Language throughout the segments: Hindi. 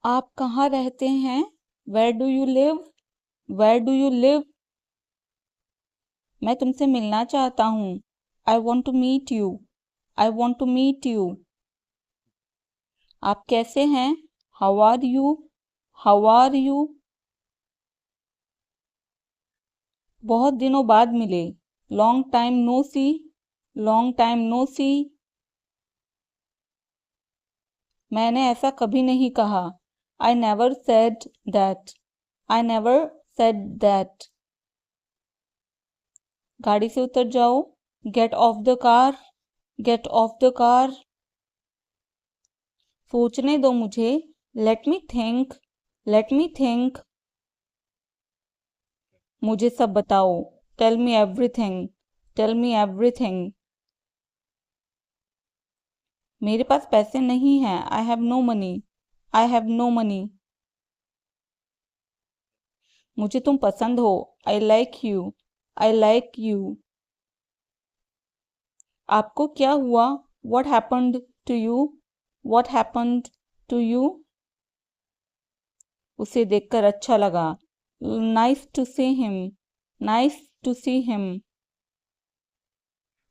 आप कहाँ रहते हैं? Where do you live? Where do you live? मैं तुमसे मिलना चाहता हूँ। I want to meet you. I want to meet you. आप कैसे हैं? How are you? How are you? बहुत दिनों बाद मिले। Long time no see. Long time no see. मैंने ऐसा कभी नहीं कहा। I never said that. I never said that. गाड़ी से उतर जाओ। Get off the car. Gate off the car. सोचने दो मुझे। Let me think. Let me think. मुझे सब बताओ। Tell me everything. Tell me everything. मेरे पास पैसे नहीं हैं। I have no money. I have no money. मुझे तुम पसंद हो। I like you. I like you. आपको क्या हुआ? What happened to you? What happened to you? उसे देखकर अच्छा लगा। Nice to see him. Nice to see him.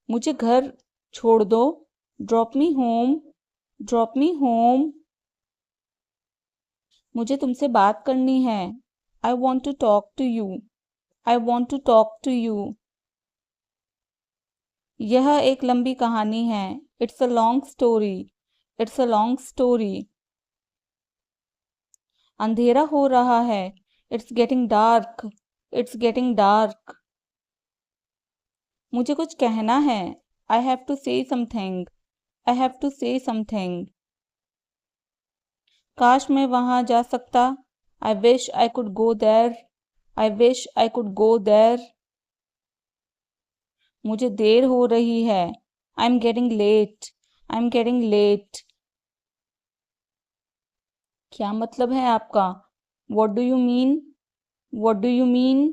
मुझे घर छोड़ दो। Drop me home. Drop me home. मुझे तुमसे बात करनी है। I want to talk to you. I want to talk to you. यह एक लंबी कहानी है। It's a long story. It's a long story. अंधेरा हो रहा है। It's getting dark. It's getting dark. मुझे कुछ कहना है। I have to say something. I have to say something. काश मैं वहां जा सकता। I wish I could go there. I wish I could go there. मुझे देर हो रही है। I'm getting late. I'm getting late. क्या मतलब है आपका? What do you mean? What do you mean?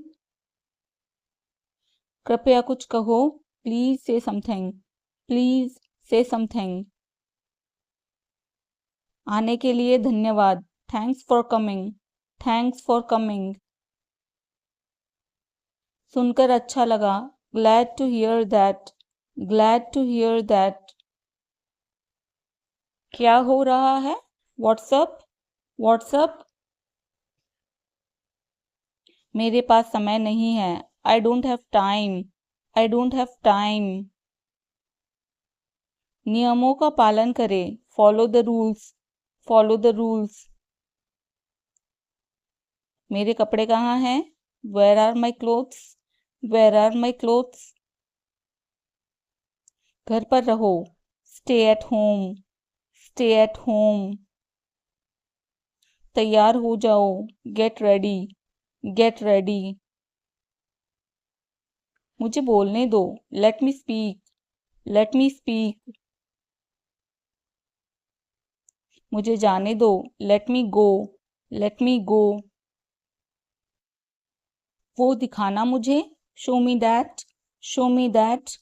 कृपया कुछ कहो। Please say something. Please say something. आने के लिए धन्यवाद। Thanks for coming. Thanks for coming. सुनकर अच्छा लगा। Glad to hear that. Glad to hear that. क्या हो रहा है? What's up? What's up? मेरे पास समय नहीं है। I don't have time. I don't have time. नियमों का पालन करें। Follow the rules. Follow the rules. मेरे कपड़े कहाँ हैं? Where are my clothes? Where are my clothes? घर पर रहो। Stay at home. Stay at home. तैयार हो जाओ। Get ready. Get ready. मुझे बोलने दो। Let me speak. Let me speak. मुझे जाने दो। Let me go. Let me go. वो दिखाना मुझे। Show me that. Show me that.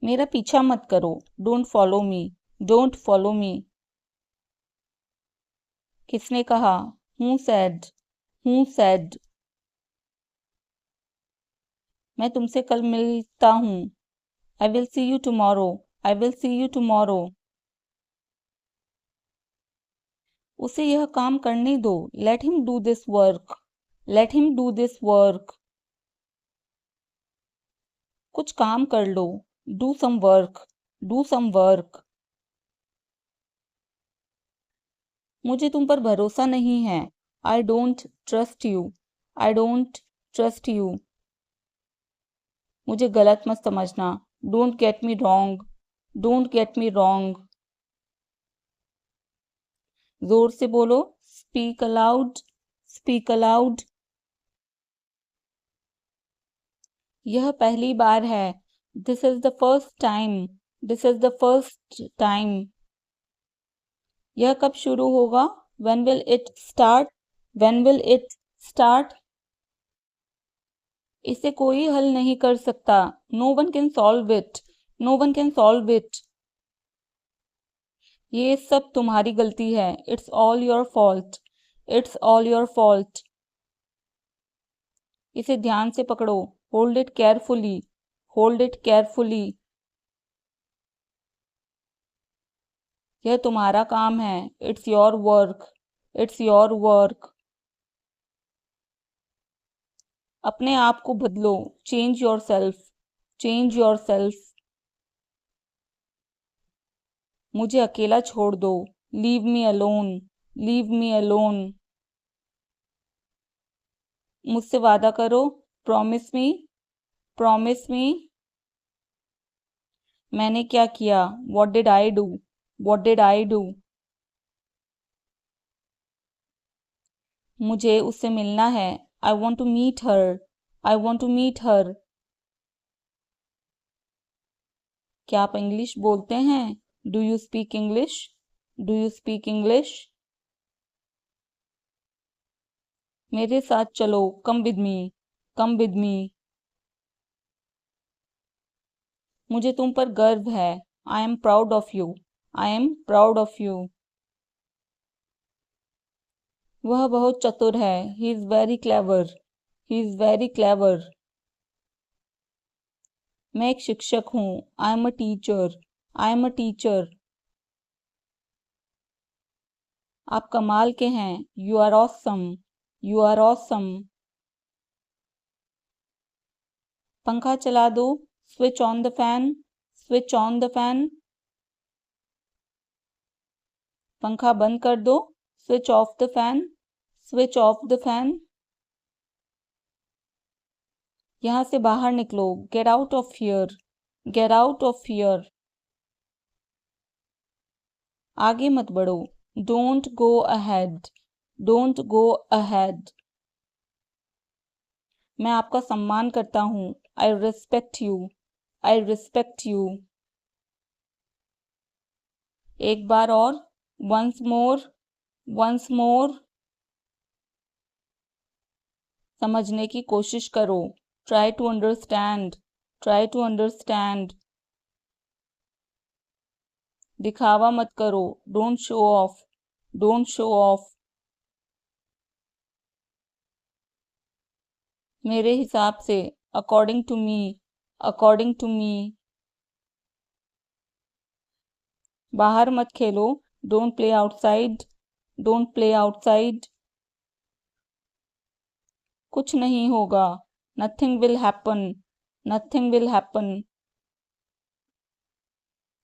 मेरा पीछा मत करो। Don't follow me. Don't follow me. किसने कहा? Who said? Who said? मैं तुमसे कल मिलता हूँ। I will see you tomorrow. I will see you tomorrow. उसे यह काम करने दो। Let him do this work. Let him do this work. कुछ काम कर लो। Do some work. Do some work. मुझे तुम पर भरोसा नहीं है। I don't trust you. I don't trust you. मुझे गलत मत समझना। Don't get me wrong. Don't get me wrong. जोर से बोलो। Speak aloud. Speak aloud. यह पहली बार है। This is the first time. This is the first time. यह कब शुरू होगा? When will it start? When will it start? इसे कोई हल नहीं कर सकता। No one can solve it. No one can solve it. ये सब तुम्हारी गलती है। It's all your fault. It's all your fault. इसे ध्यान से पकड़ो। Hold it carefully. Hold it carefully. यह तुम्हारा काम है। It's your work. It's your work. अपने आप को बदलो। Change your self. Change your self. मुझे अकेला छोड़ दो। Leave me alone. Leave me alone. मुझसे वादा करो। Promise me. Promise me. मैंने क्या किया? What did I do? What did I do? मुझे उससे मिलना है। I want to meet her. I want to meet her. क्या आप इंग्लिश बोलते हैं? Do you speak English? Do you speak English? मेरे साथ चलो। Come with me. Come with me. मुझे तुम पर गर्व है। I am proud of you. I am proud of you. वह बहुत चतुर है। He is very clever. He is very clever. मैं एक शिक्षक हूँ। I am a teacher. I am a teacher. आप कमाल के हैं। You are awesome. You are awesome. पंखा चला दो। Switch on the fan. Switch on the fan. पंखा बंद कर दो। Switch off the fan. Switch off the fan. यहां से बाहर निकलो। Get out of here. Get out of here. आगे मत बढ़ो। Don't go ahead. Don't go ahead. मैं आपका सम्मान करता हूँ। I respect you. I respect you. एक बार और। Once more. Once more. समझने की कोशिश करो। Try to understand. Try to understand. दिखावा मत करो। Don't show off. Don't show off. मेरे हिसाब से। According to me. According to me. बाहर मत खेलो। Don't play outside. Don't play outside. कुछ नहीं होगा। Nothing will happen. Nothing will happen.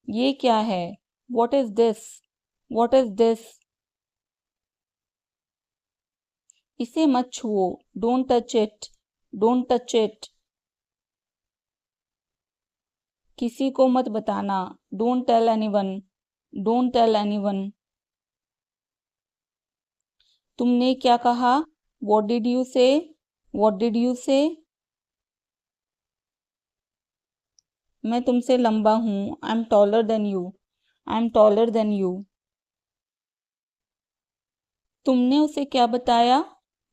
ये क्या है? What is this? What is this? इसे मत छुओ। Don't touch it. Don't touch it. किसी को मत बताना। Don't tell anyone. Don't tell anyone. तुमने क्या कहा? What did you say? What did you say? मैं तुमसे लंबा हूँ। I am taller than you. I am taller than you. तुमने उसे क्या बताया?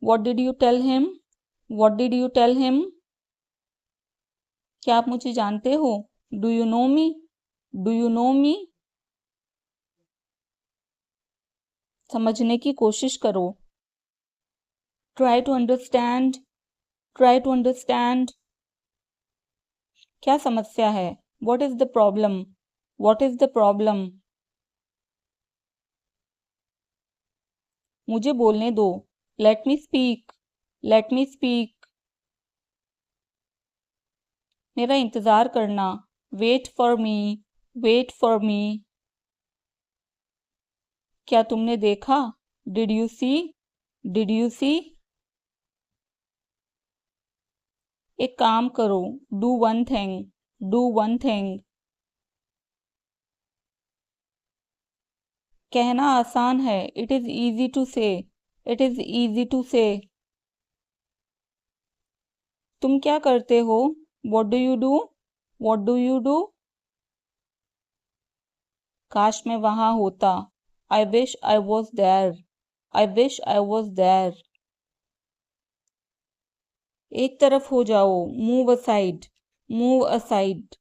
What did you tell him? What did you tell him? क्या आप मुझे जानते हो? Do you know me? Do you know me? समझने की कोशिश करो। Try to understand. Try to understand. क्या समस्या है? What is the problem? What is the problem? मुझे बोलने दो। Let me speak. Let me speak. मेरा इंतजार करना। Wait for me. Wait for me. क्या तुमने देखा? Did you see? Did you see? एक काम करो। Do one thing. Do one thing. कहना आसान है। It is easy to say. It is easy to say. तुम क्या करते हो? What do you do? What do you do? काश मैं वहां होता। I wish I was there. I wish I was there. एक तरफ हो जाओ। Move aside. Move aside.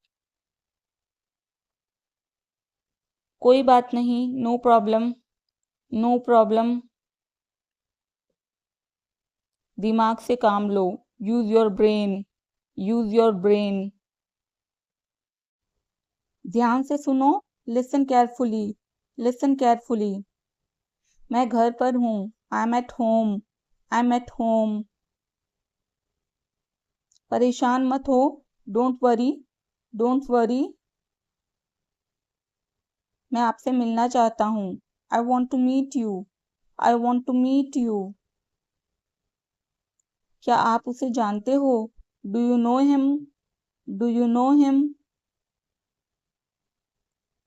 कोई बात नहीं, नो प्रॉब्लम, नो प्रॉब्लम। दिमाग से काम लो, use your brain, use your brain. ध्यान से सुनो, लिसन केयरफुली, लिसन केयरफुली। मैं घर पर हूँ, I M at home, I am at home. परेशान मत हो, डोंट वरी, डोंट वरी। मैं आपसे मिलना चाहता हूँ, I want to meet you, I want to meet you. क्या आप उसे जानते हो? Do you know him, do you know him.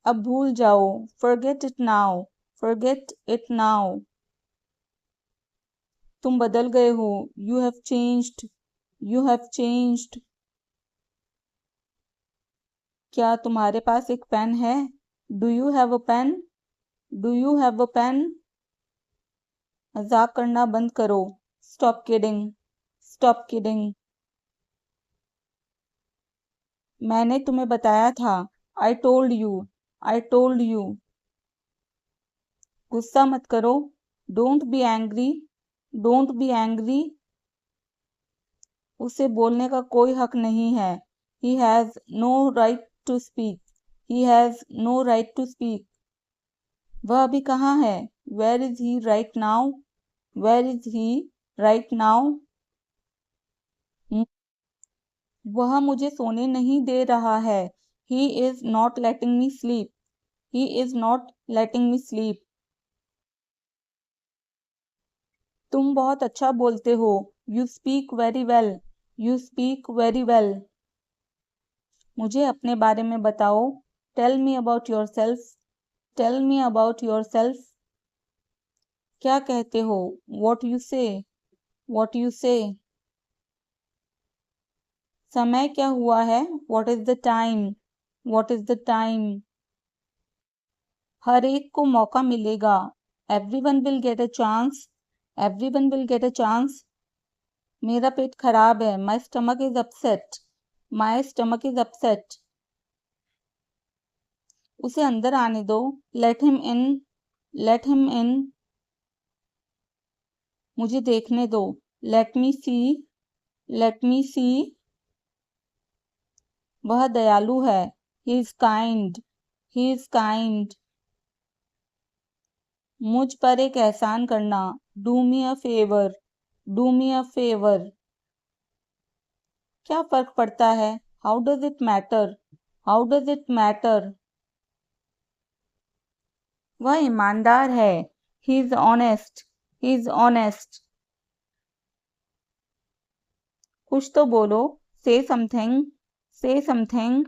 अब भूल जाओ, forget it now, forget it now. तुम बदल गए हो, you have changed, you have changed. क्या तुम्हारे पास एक पेन है? Do you have a pen, do you have a pen. मजाक करना बंद करो, स्टॉप किडिंग, स्टॉप किडिंग। मैंने तुम्हें बताया था, I told you, I told you. गुस्सा मत करो, don't be angry, don't be angry. उसे बोलने का कोई हक नहीं है, he has no right to speak, he has no right to speak. वह अभी कहाँ है? Where is he right now, where is he right now. वह मुझे सोने नहीं दे रहा है, he is not letting me sleep, he is not letting me sleep. तुम बहुत अच्छा बोलते हो, you speak very well, you speak very well. मुझे अपने बारे में बताओ, tell me about yourself, tell me about yourself. क्या कहते हो? What you say, what you say. समय क्या हुआ है? What is the time, what is the time. हर एक को मौका मिलेगा, everyone will get a chance, everyone will get a chance. मेरा पेट खराब है, my stomach is upset, my stomach is upset. उसे अंदर आने दो, let him in, let him in. मुझे देखने दो, लेट मी सी, लेट मी सी। वह दयालु है, he is kind, he is kind. मुझ पर एक एहसान करना, do me a favour, do me a favour. क्या फर्क पड़ता है? How does it matter, how does it matter. वह ईमानदार है, he is honest, he is honest. कुछ तो बोलो, से समथिंग, से समथिंग।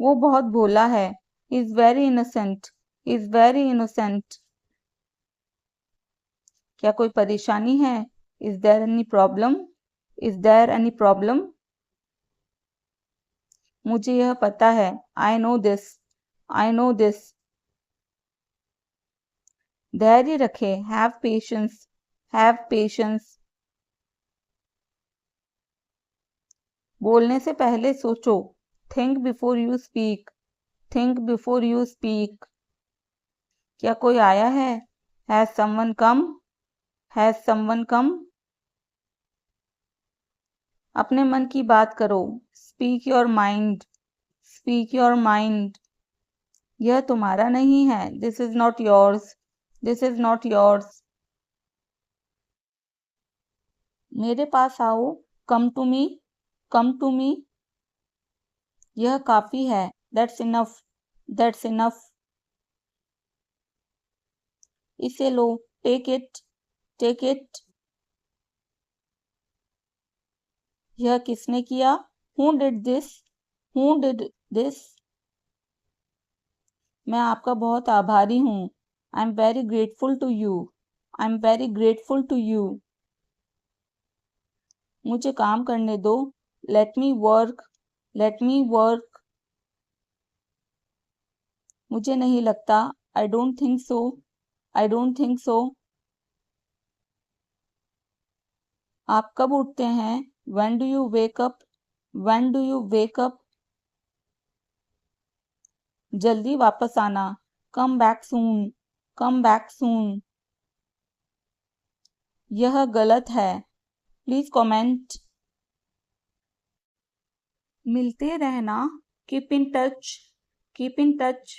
वो बहुत भोला है, he is very innocent, he is very innocent. क्या कोई परेशानी है? Is there any problem, is there any problem. मुझे यह पता है, I know this, I know this. धैर्य रखे, हैव पेशेंस, हैव पेशेंस। बोलने से पहले सोचो, think before you speak, think before you speak. क्या कोई आया है? Has someone come, has someone come. अपने मन की बात करो, speak your mind, speak your mind. यह तुम्हारा नहीं है, this is not yours, this is not yours. मेरे पास आओ, come to me, come to me. यह काफी है, दैट्स इनफ, दैट्स इनफ। इसे लो, टेक इट, टेक इट। यह किसने किया? Who did this, who did this. मैं आपका बहुत आभारी हूँ, I am very grateful to you, I am very grateful to you. मुझे काम करने दो, let me work, let me work. मुझे नहीं लगता, I don't think so, I don't think so. आप कब उठते हैं? When do you wake up, when do you wake up. जल्दी वापस आना, come back soon, come back soon. यह गलत है, प्लीज कमेंट। मिलते रहना, keep in touch, keep in touch.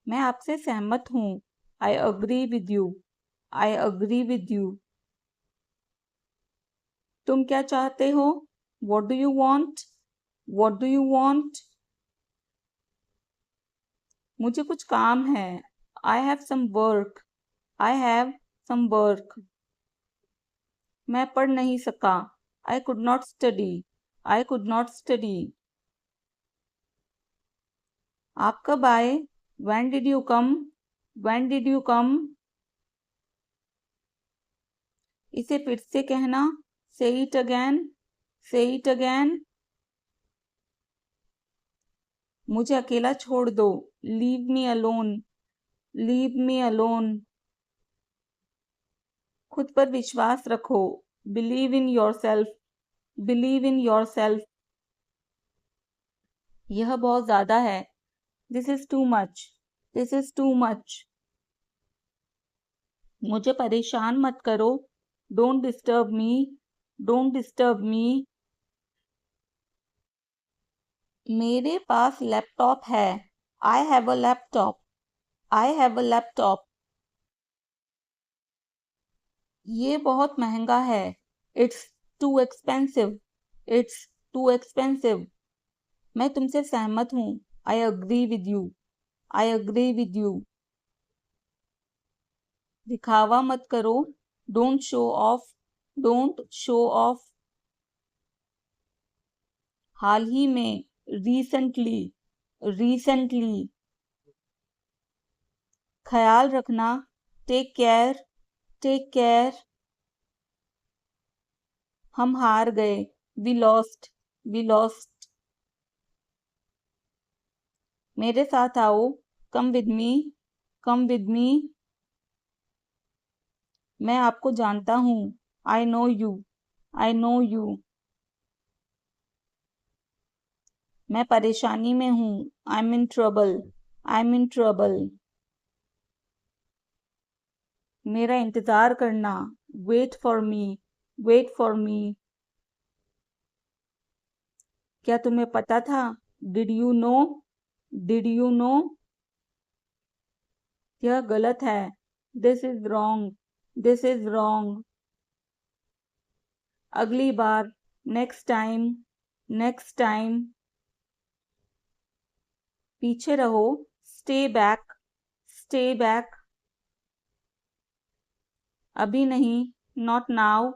मैं आपसे सहमत हूँ, I agree with you, I agree with you. तुम क्या चाहते हो, what do you want, what do you want. मुझे कुछ काम है, I have some work, I have some work. मैं पढ़ नहीं सका, I could not study, I could not study. आप कब आए, when did you come, when did you come. इसे फिर से कहना, से इट अगेन, से इट अगेन। मुझे अकेला छोड़ दो, leave me alone, leave me alone. खुद पर विश्वास रखो, believe in your self, believe in your self. यह बहुत ज्यादा है, this is too much, this is too much. मुझे परेशान मत करो, don't disturb me, don't disturb me. मेरे पास लैपटॉप है, I have a laptop, I have a laptop. ये बहुत महंगा है, it's too expensive, it's too expensive. मैं तुमसे सहमत हूँ, I agree with you, I agree with you. दिखावा मत करो, don't show off, don't show off. हाल ही में, रिसेंटली, रिसेंटली। ख्याल रखना, टेक केयर, टेक केयर। हम हार गए, वी लॉस्ट, वी लॉस्ट। मेरे साथ आओ, कम विद मी, कम विद मी। मैं आपको जानता हूँ, I know you, I know you. मैं परेशानी में हूँ, I am in trouble, I am in trouble. मेरा इंतजार करना, wait for me, wait for me. क्या तुम्हें पता था, did you know, did you know. यह गलत है, this is wrong, this is wrong. अगली बार, नेक्स्ट टाइम, नेक्स्ट टाइम। पीछे रहो, स्टे बैक, स्टे बैक। अभी नहीं, नॉट नाउ,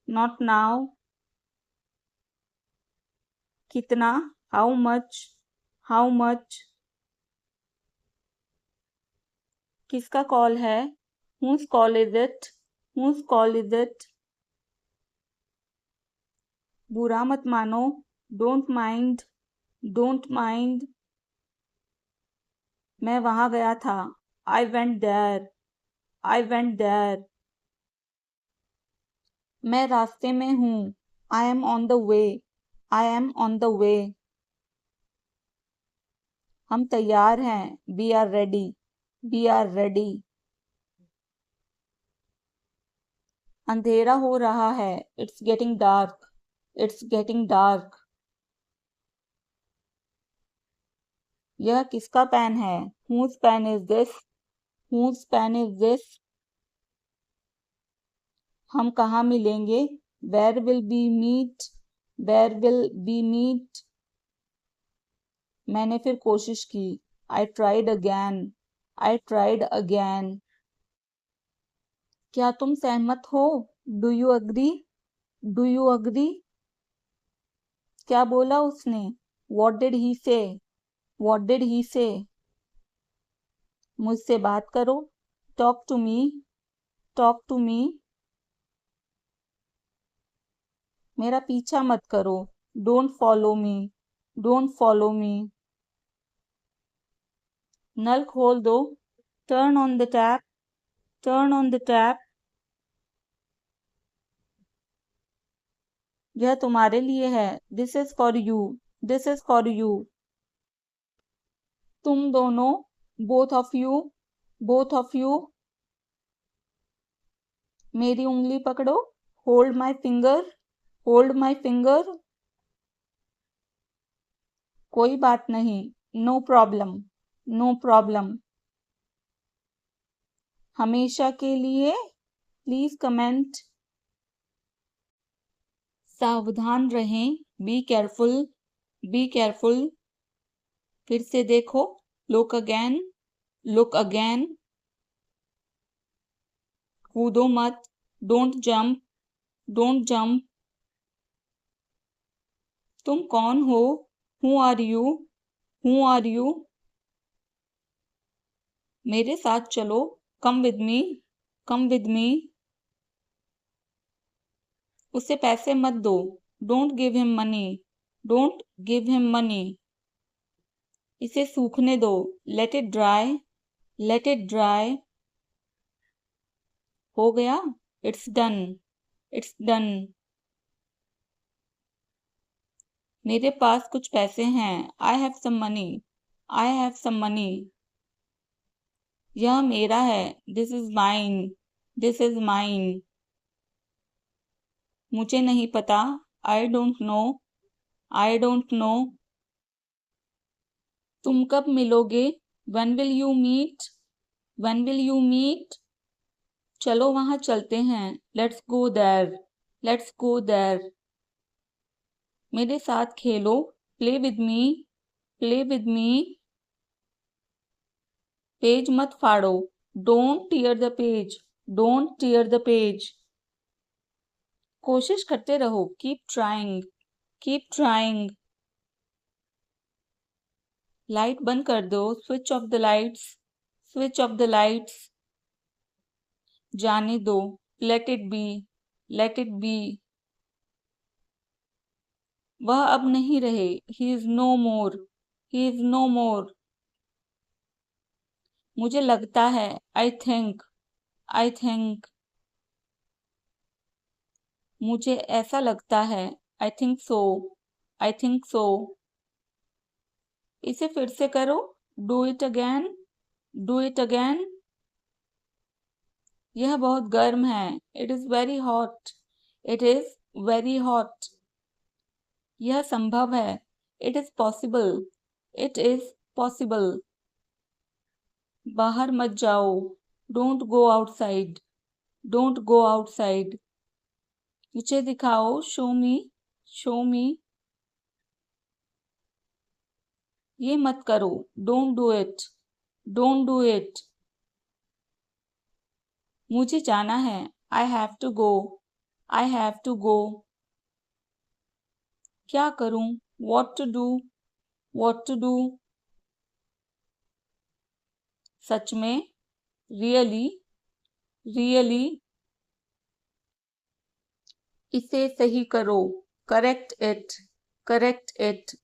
नॉट नाउ। कितना, हाउ मच, हाउ मच। किसका कॉल है, whose call is it, whose call is it. बुरा मत मानो, डोंट माइंड, डोंट माइंड। मैं वहां गया था, I went there, I went there. मैं रास्ते में हूँ, I am on the way, I am on the way. हम तैयार हैं, we are ready, we are ready. अंधेरा हो रहा है, it's getting dark, it's getting dark. यह किसका पेन है, whose pen is this, whose pen is this. हम कहाँ मिलेंगे, where will be meet, where will be meet. मैंने फिर कोशिश की, I tried again, I tried again. क्या तुम सहमत हो, do you agree, do you agree. क्या बोला उसने, वॉट डिड ही से, वॉट डिड ही से। मुझसे बात करो, talk to me, talk to me. मेरा पीछा मत करो, don't follow me, don't follow me. नल खोल दो, turn on the tap, turn on the tap. यह तुम्हारे लिए है, this is for you, this is for you. तुम दोनों, both of you, both of you. मेरी उंगली पकड़ो, hold my finger, hold my finger. कोई बात नहीं, नो प्रॉब्लम, नो प्रॉब्लम। हमेशा के लिए, प्लीज कमेंट। सावधान रहें, बी केयरफुल, बी केयरफुल। फिर से देखो, लुक अगेन, लुक अगेन। कूदो मत, डोंट जंप, डोंट जंप। तुम कौन हो, who are you, who are you. मेरे साथ चलो, come with me, come with मी। उसे पैसे मत दो, don't give him money, don't give him money. इसे सूखने दो, let it dry, let it dry. हो गया, इट्स डन, इट्स डन। मेरे पास कुछ पैसे हैं, I have some money, I have some money. यह मेरा है, this is mine, this is mine. मुझे नहीं पता, I don't know, I don't know. तुम कब मिलोगे, when will you meet, when will you meet. चलो वहां चलते हैं, let's go there, let's go there. मेरे साथ खेलो, play with me, play with me. Page मत फाड़ो, don't tear the page, don't tear the page. कोशिश करते रहो, keep trying, keep trying. Light बंद कर दो, switch off the lights, switch off the lights. जाने दो, let it be, let it be. वह अब नहीं रहे, he is no more, he is no more. मुझे लगता है, आई थिंक, आई थिंक। मुझे ऐसा लगता है, I think so, I think so. इसे फिर से करो, do it again, do it again. यह बहुत गर्म है, it is very hot, it is very hot. यह संभव है, it is possible, it is possible. बाहर मत जाओ, don't go outside, don't go outside. मुझे दिखाओ, शो मी, शो मी। ये मत करो, don't do it, don't do it. मुझे जाना है, I have to go, I have to go. क्या करूं, what to do, what to do. सच में, रियली, रियली। इसे सही करो, करेक्ट इट, करेक्ट इट।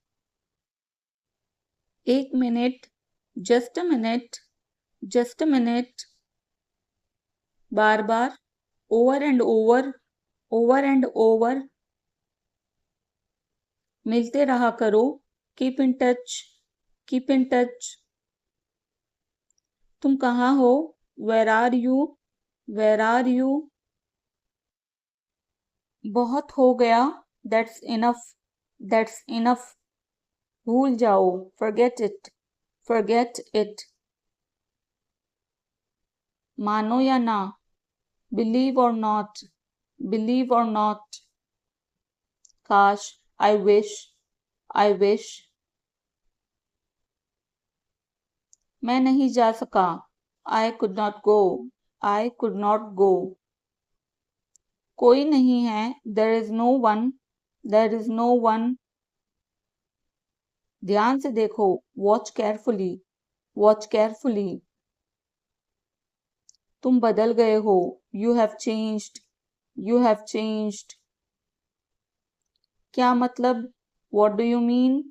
एक minute, just a minute, just a minute. बार बार, over and over, over and over. मिलते रहा करो, keep in touch, keep in touch. तुम कहाँ हो, where are you, where are you. बहुत हो गया, दैट्स इनफ, दैट्स इनफ। भूल जाओ, फॉरगेट इट, फॉरगेट इट। मानो या ना, बिलीव और नॉट, बिलीव और नॉट। काश, आई विश, आई विश। मैं नहीं जा सका, I could not go, I could not go. कोई नहीं है, there is no one, there is no one. ध्यान से देखो, वॉच केयरफुली, वॉच केयरफुली। तुम बदल गए हो, you have changed, you have changed. क्या मतलब, what do you mean,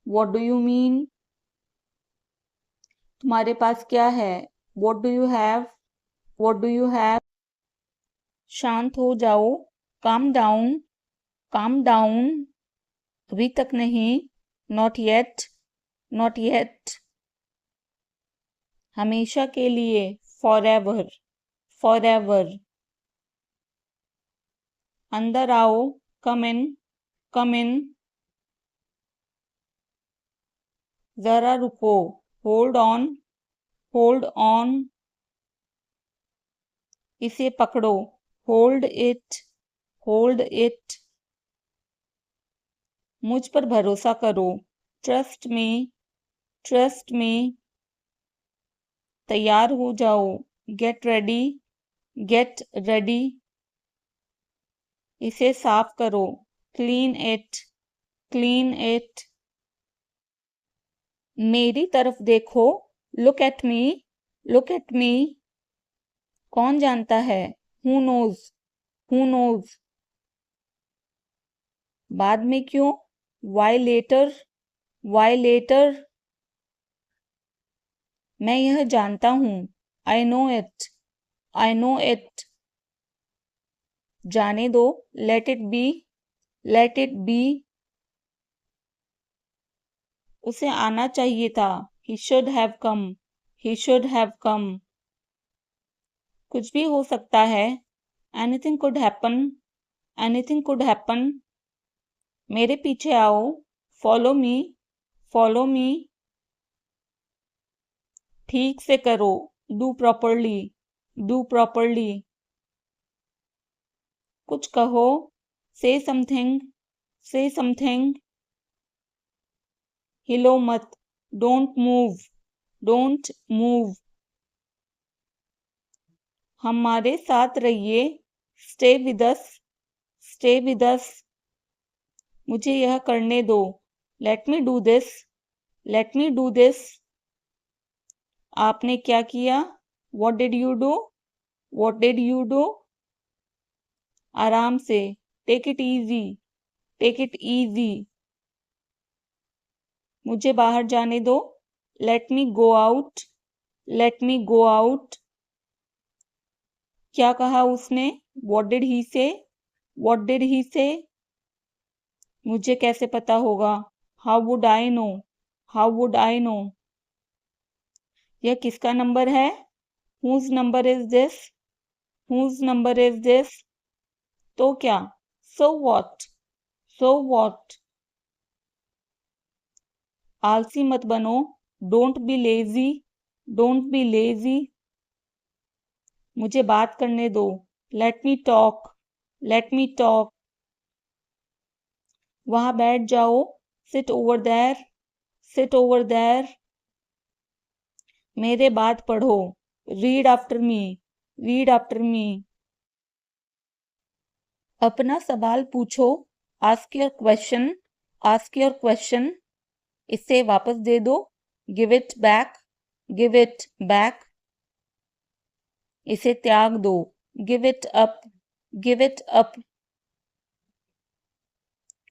what do you mean. तुम्हारे पास क्या है, what do you have, what do you have. शांत हो जाओ, काम डाउन, काम डाउन। अभी तक नहीं, नॉट येट, नॉट येट। हमेशा के लिए, forever, forever. अंदर आओ, come in, come in. जरा रुको, hold on, hold on. इसे पकड़ो, hold it, hold it. मुझ पर भरोसा करो, trust me, trust me. तैयार हो जाओ, get ready, get ready. इसे साफ करो, clean it, clean it. मेरी तरफ देखो, look at me, look at me. कौन जानता है, who knows, who knows. बाद में क्यों, why later, why later. मैं यह जानता हूँ, I know it, I know it. जाने दो, let it be, let it be. उसे आना चाहिए था, he should have come, he should have come. कुछ भी हो सकता है, anything could happen, anything could happen. मेरे पीछे आओ, follow me, follow me. ठीक से करो, do properly, do properly. कुछ कहो, say something, say something. हिलो मत, don't move, don't move. हमारे साथ रहिए, stay with us, stay with us. मुझे यह करने दो, let me do this, let me do this. आपने क्या किया, what did you do, what did you do. आराम से, take it easy, take it easy. मुझे बाहर जाने दो, let me go out, let me go out. क्या कहा उसने, what did he say, what did he say. मुझे कैसे पता होगा, how would I know, how would I know. यह किसका नंबर है, whose number is this, whose number is this. तो क्या, so what, so what. आलसी मत बनो, don't be lazy, don't be lazy. मुझे बात करने दो, let me talk, let me talk. वहां बैठ जाओ, sit over there, sit over there. मेरे बाद पढ़ो, read after me, read after me. अपना सवाल पूछो, ask your question, ask your question. इसे वापस दे दो, give it back, give it back. इसे त्याग दो, give it up, give it up.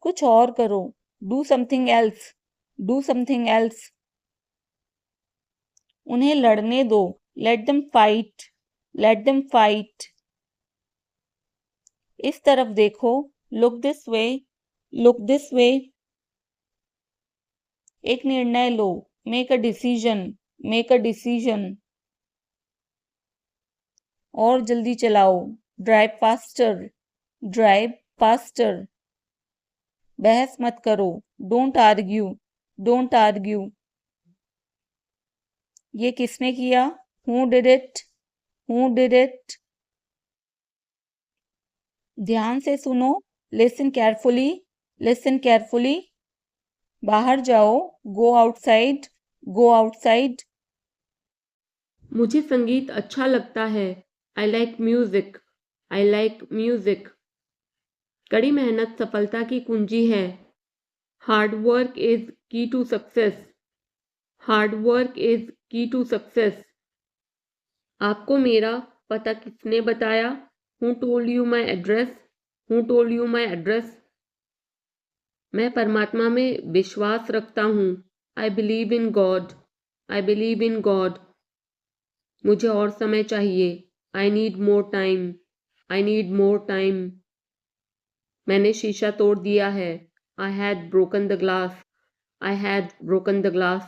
कुछ और करो, do something else, do something else. उन्हें लड़ने दो, let them fight, let them fight. इस तरफ देखो, look this way, look this way. एक निर्णय लो, make a decision, make a decision. और जल्दी चलाओ, drive faster, drive faster. बहस मत करो, don't argue, don't argue. ये किसने किया, who did it, who did it. ध्यान से सुनो, listen carefully, listen carefully. बाहर जाओ, go outside, go outside. मुझे संगीत अच्छा लगता है, I like music, I like music. कड़ी मेहनत सफलता की कुंजी है, hard work is key to success, hard work is key to success. आपको मेरा पता किसने बताया, who told you my address, who told you my address. मैं परमात्मा में विश्वास रखता हूँ, I believe in God, I believe in God. मुझे और समय चाहिए, I need more time, I need more time. मैंने शीशा तोड़ दिया है, I had broken the glass, I had broken the glass.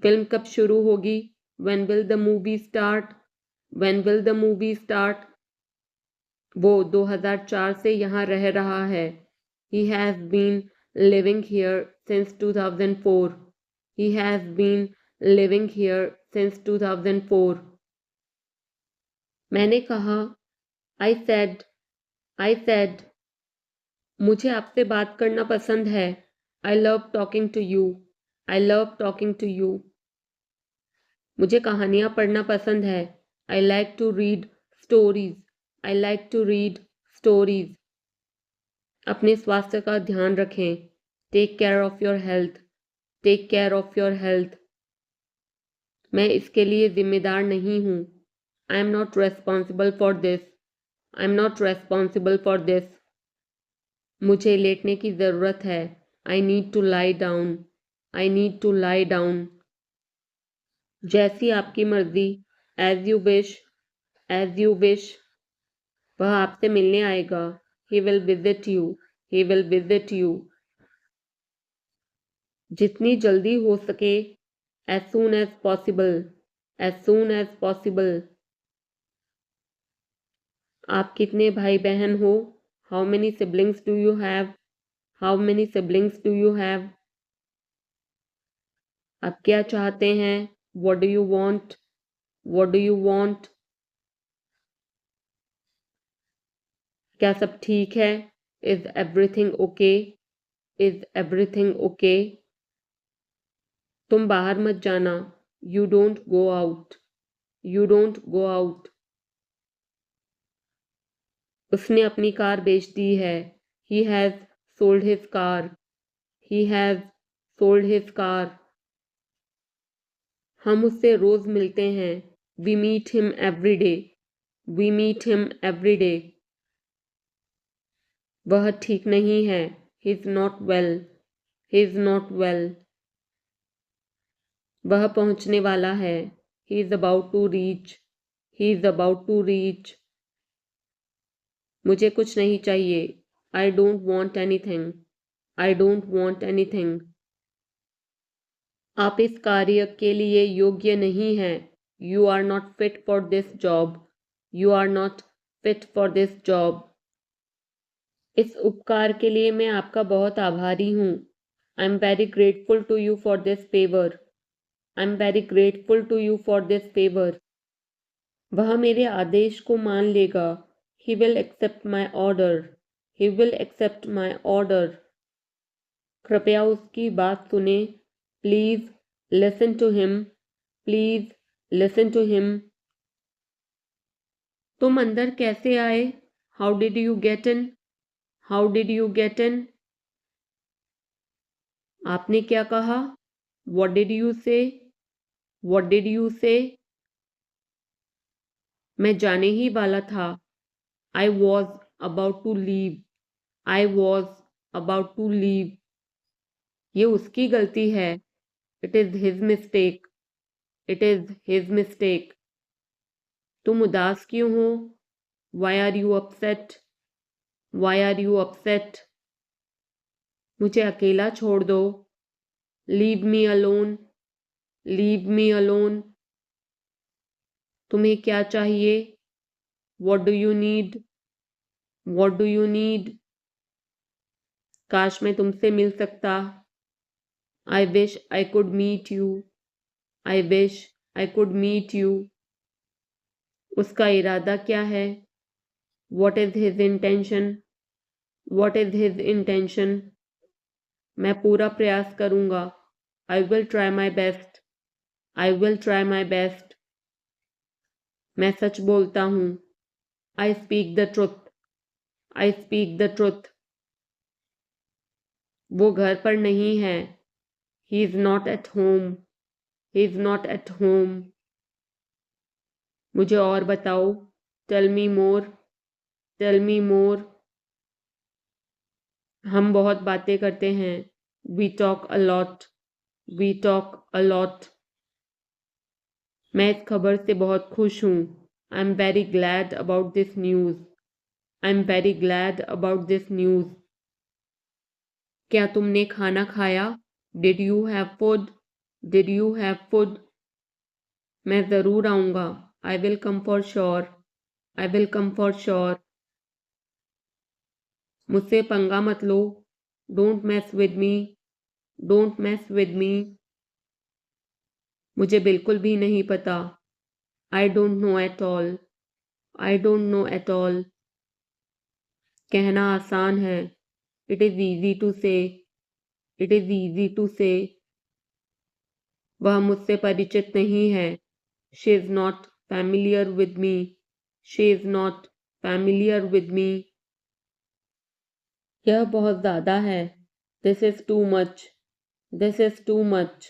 Film कब शुरू होगी? When will the movie start? When will the movie start? वो 2004 से यहाँ रह रहा है. He has been living here since 2004. He has been living here since 2004. मैंने कहा, I said, मुझे आपसे बात करना पसंद है. I love talking to you. I love talking to you. मुझे कहानियाँ पढ़ना पसंद है. I like to read stories. I like to read stories. अपने स्वास्थ्य का ध्यान रखें. Take care of your health. Take care of your health. मैं इसके लिए जिम्मेदार नहीं हूँ. I am not responsible for this. I am not responsible for this. मुझे लेटने की ज़रूरत है. I need to lie down. I need to lie down. जैसी आपकी मर्जी. As you wish. As you wish. वह आपसे मिलने आएगा. He will visit you. He will visit you. जितनी जल्दी हो सके. As soon as possible. As soon as possible. आप कितने भाई बहन हो? How many siblings do you have? How many siblings do you have? आप क्या चाहते हैं? What do you want? What do you want? क्या सब ठीक है? Is everything okay? Is everything okay? तुम बाहर मत जाना. You don't go out. You don't go out. उसने अपनी कार बेच दी है. He has sold his car. He has sold his car. हम उससे रोज मिलते हैं. We meet him every day. We meet him every day. वह ठीक नहीं है. He is not well. He is not well. वह पहुंचने वाला है. He is about to reach. He is about to reach. मुझे कुछ नहीं चाहिए. I don't want anything. I don't want anything. आप इस कार्य के लिए योग्य नहीं हैं. You are not fit for this job. You are not fit for this job. इस उपकार के लिए मैं आपका बहुत आभारी हूँ. I'm very grateful to you for this favor. I'm very grateful to you for this favor. वह मेरे आदेश को मान लेगा. He will accept my order. He will accept my order. कृपया उसकी बात सुने. Please listen to him. Please listen to him. तुम अंदर कैसे आए? How did you get in? How did you get in? आपने क्या कहा? What did you say? What did you say? मैं जाने ही वाला था. I was about to leave. I was about to leave. ये उसकी गलती है. It is his mistake. It is his mistake. तुम उदास क्यों हो? Why are you upset? Why are you upset? मुझे अकेला छोड़ दो. Leave me alone. Leave me alone. तुम्हें क्या चाहिए? What do you need? What do you need? काश मैं तुमसे मिल सकता. I wish I could meet you. I wish I could meet you. उसका इरादा क्या है? What is his intention? What is his intention? मैं पूरा प्रयास करूंगा. I will try my best. I will try my best. मैं सच बोलता हूँ. I speak the truth. I speak the truth. वो घर पर नहीं है. He is not at home. He is not at home. मुझे और बताओ. Tell me more. Tell me more. हम बहुत बातें करते हैं. We talk a lot. We talk a lot. मैं इस खबर से बहुत खुश हूँ. I'm very glad about this news. I'm very glad about this news. क्या तुमने खाना खाया? Did you have food? Did you have food? मैं ज़रूर आऊँगा. I will come for sure. I will come for sure. मुझसे पंगा मत लो. Don't mess with me. Don't mess with me. मुझे बिल्कुल भी नहीं पता. I don't know at all. I don't know at all. कहना आसान है. It is easy to say. It is easy to say. वह मुझसे परिचित नहीं है. She is not familiar with me. She is not familiar with me. यह बहुत ज़्यादा है. This is too much. This is too much.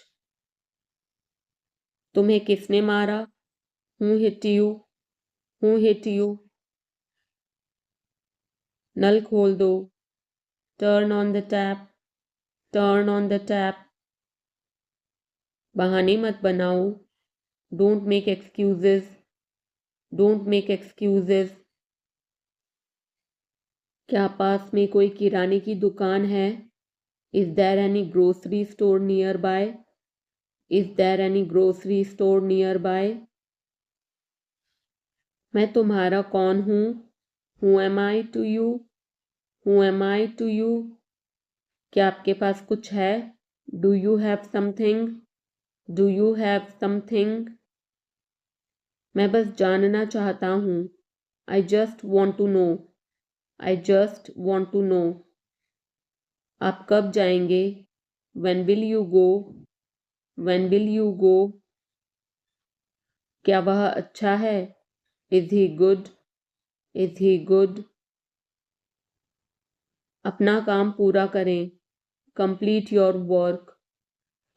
तुम्हें किसने मारा? Who hit you? Who hit you? नल खोल दो. Turn on the tap. Turn on the tap. बहाने मत बनाओ. Don't make excuses. Don't make excuses. क्या पास में कोई किराने की दुकान है? Is there any grocery store nearby? Is there any grocery store nearby? मैं तुम्हारा कौन हूँ? Who am I to you? Who am I to you? क्या आपके पास कुछ है? Do you have something? Do you have something? मैं बस जानना चाहता हूँ. I just want to know. I just want to know. आप कब जाएंगे? When will you go? When will you go? क्या वह अच्छा है? Is he good? Is he good? अपना काम पूरा करें. Complete your work.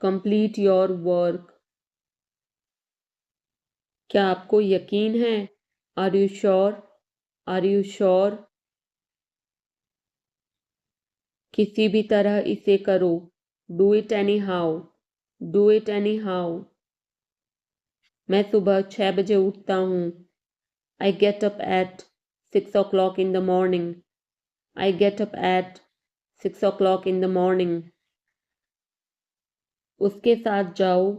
Complete your work. क्या आपको यकीन है? Are you sure? Are you sure? किसी भी तरह इसे करो. Do it anyhow. Do it anyhow. मैं सुबह 6 बजे उठता हूँ. I get up at 6 o'clock in the morning. I get up at 6 o'clock in the morning. उसके साथ जाओ.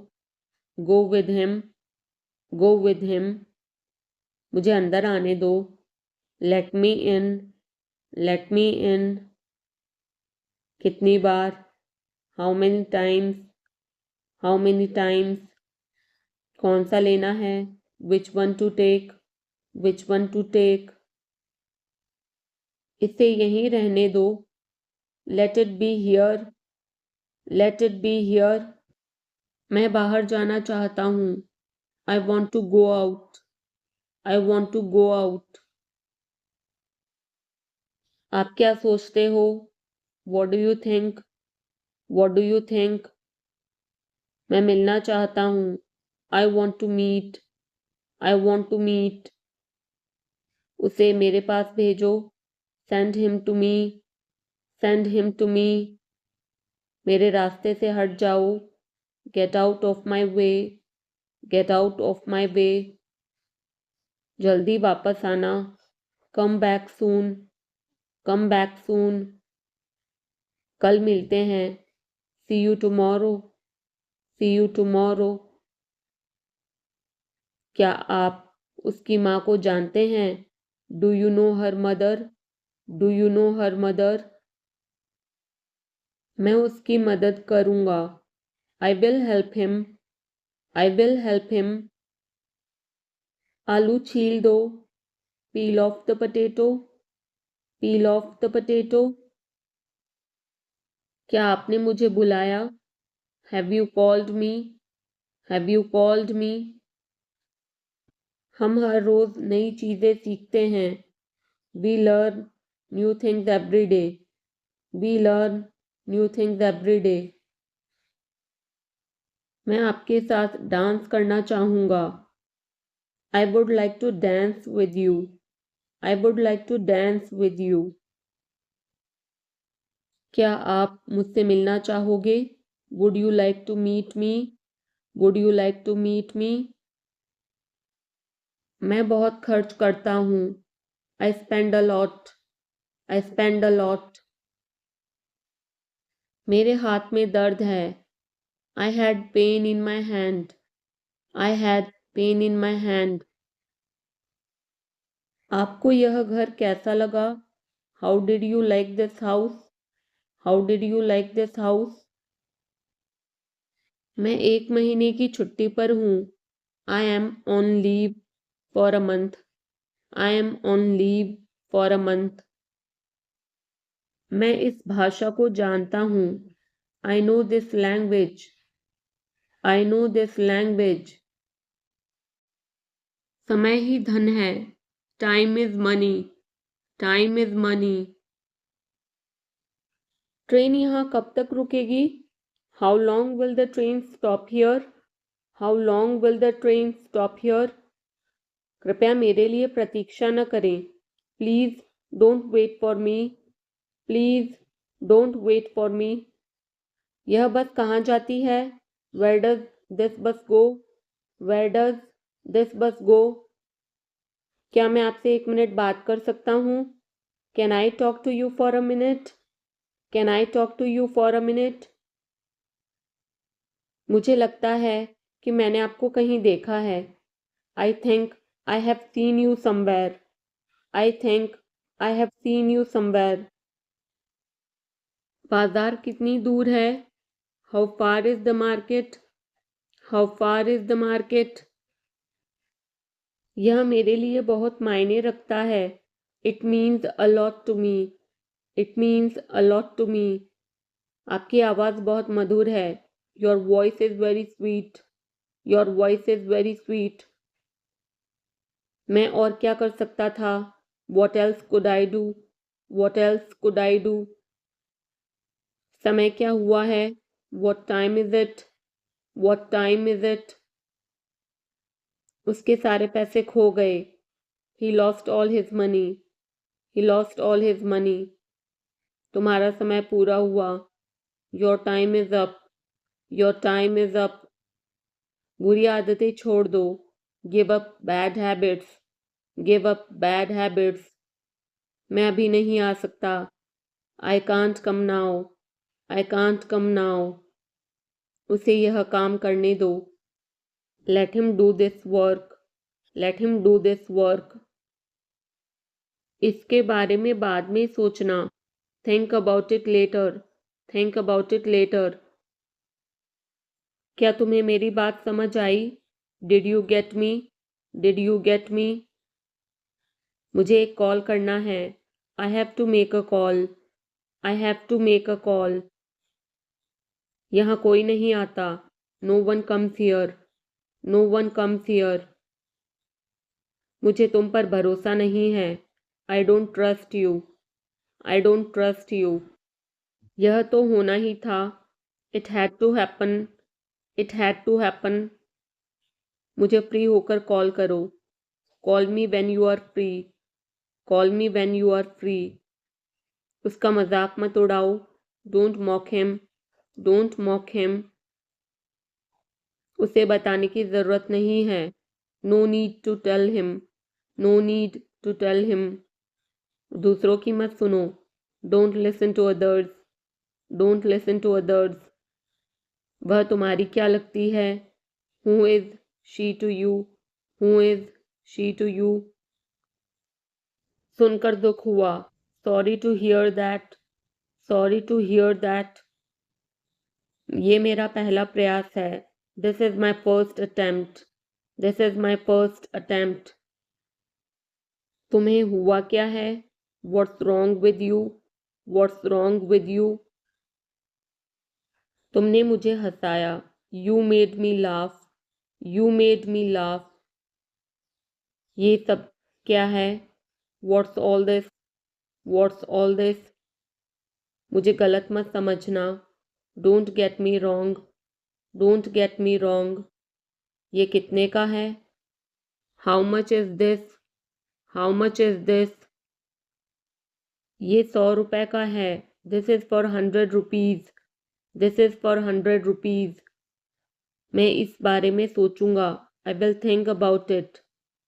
Go with him. Go with him. मुझे अंदर आने दो. Let me in. Let me in. कितनी बार? How many times? How many times? कौन सा लेना है? Which one to take? Which one to take? इसे यहीं रहने दो. Let it be here. Let it be here. मैं बाहर जाना चाहता हूँ. I want to go out. I want to go out. आप क्या सोचते हो? What do you think? What do you think? मैं मिलना चाहता हूँ. I want to meet. I want to meet. उसे मेरे पास भेजो. Send him to me. Send him to me. मेरे रास्ते से हट जाओ. Get out of my way. Get out of my way. जल्दी वापस आना. Come back soon. Come back soon. कल मिलते हैं. See you tomorrow. See you tomorrow. क्या आप उसकी माँ को जानते हैं? Do you know her mother? Do you know her mother? मैं उसकी मदद करूँगा. I will help him. I will help him. आलू छील दो. Peel off the potato. Peel off the potato. क्या आपने मुझे बुलाया? Have you called me? Have you called me? हम हर रोज नई चीजें सीखते हैं. We learn new things every day. We learn new things every day. मैं आपके साथ डांस करना चाहूँगा. I would like to dance with you. I would like to dance with you. क्या आप मुझसे मिलना चाहोगे? Would you like to meet me? Would you like to meet me? मैं बहुत खर्च करता हूँ. I spend a lot. I spend a lot. मेरे हाथ में दर्द है. I had pain in my hand. I had pain in my hand. आपको यह घर कैसा लगा? How did you like this house? How did you like this house? मैं 1 महीने की छुट्टी पर हूँ. I am on leave for a month. I am on leave for a month. मैं इस भाषा को जानता हूँ. I know this language. I know this language. समय ही धन है. Time is money. Time is money. Train यहाँ कब तक रुकेगी? How long will the train stop here? How long will the train stop here? कृपया मेरे लिए प्रतीक्षा न करें. Please don't wait for me. Please don't wait for me. यह बस कहाँ जाती है? Where does this bus go? Where does this bus go? क्या मैं आपसे 1 मिनट बात कर सकता हूँ? Can I talk to you for a minute? Can I talk to you for a minute? मुझे लगता है कि मैंने आपको कहीं देखा है. I think I have seen you somewhere. I think I have seen you somewhere. बाजार कितनी दूर है? How far is the market? How far is the market? यह मेरे लिए बहुत मायने रखता है. It means a lot to me. It means a lot to me. आपकी आवाज़ बहुत मधुर है. Your voice is very sweet. Your voice is very sweet. मैं और क्या कर सकता था? What else could I do? What else could I do? समय क्या हुआ है? What time is it? What time is it? उसके सारे पैसे खो गए. He lost all his money. He lost all his money. तुम्हारा समय पूरा हुआ. Your time is up. Your time is up. बुरी आदतें छोड़ दो. Give up bad habits. Give up bad habits. मैं अभी नहीं आ सकता. I can't come now. I can't come now. उसे यह काम करने दो. Let him do this work. Let him do this work. इसके बारे में बाद में सोचना. Think about it later. Think about it later. क्या तुम्हें मेरी बात समझ आई? Did you get me? Did you get me? मुझे एक कॉल करना है. I have to make a call. I have to make a call. यहाँ कोई नहीं आता. No one comes here. No one comes here. मुझे तुम पर भरोसा नहीं है. I don't trust you. I don't trust you. यह तो होना ही था. It had to happen. It had to happen. मुझे फ्री होकर कॉल करो. Call me when you are free. Call me when you are free. उसका मजाक मत उड़ाओ. Don't mock him. Don't mock him. उसे बताने की ज़रूरत नहीं है. No need to tell him. No need to tell him. दूसरों की मत सुनो. Don't listen to others. Don't listen to others. वह तुम्हारी क्या लगती है? Who is she to you? Who is she to you? सुनकर दुख हुआ. Sorry to hear that. Sorry to hear that. ये मेरा पहला प्रयास है. This is my first attempt. This is my first attempt. तुम्हें हुआ क्या है? What's wrong with you? What's wrong with you? तुमने मुझे हंसाया. You made me laugh. You made me laugh. ये सब क्या है? What's all this? What's all this? मुझे गलत मत समझना. Don't get me wrong. Don't get me wrong. ये कितने का है? How much is this? How much is this? ये 100 रुपए का है. This is for 100 rupees. This is for 100 rupees. मैं इस बारे में सोचूंगा. I will think about it.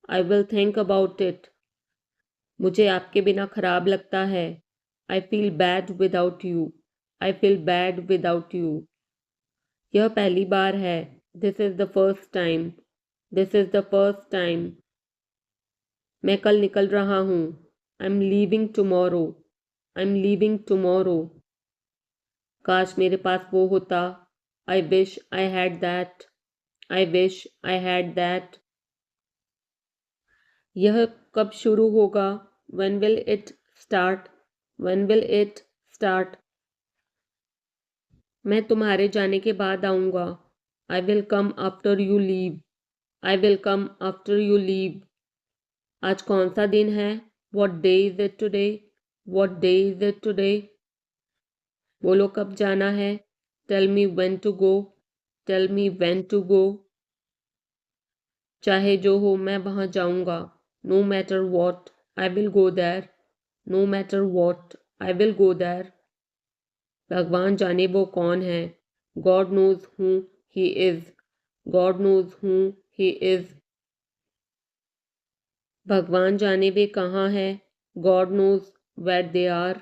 I will think about it. मुझे आपके बिना खराब लगता है. I feel bad without you. I feel bad without you. यह पहली बार है। This is the first time. This is the first time. मैं कल निकल रहा हूँ। I am leaving tomorrow. I am leaving tomorrow. काश मेरे पास वो होता। I wish I had that. I wish I had that. यह कब शुरू होगा? When will it start? When will it start? मैं तुम्हारे जाने के बाद आऊँगा। I will come after you leave. I will come after you leave. आज कौन सा दिन है? What day is it today? What day is it today? बोलो कब जाना है? Tell me when to go. Tell me when to go. चाहे जो हो मैं वहाँ जाऊँगा। No matter what, I will go there. No matter what, I will go there. भगवान जाने वो कौन है। God knows who he is. God knows who he is. भगवान जाने वे कहाँ हैं। God knows where they are.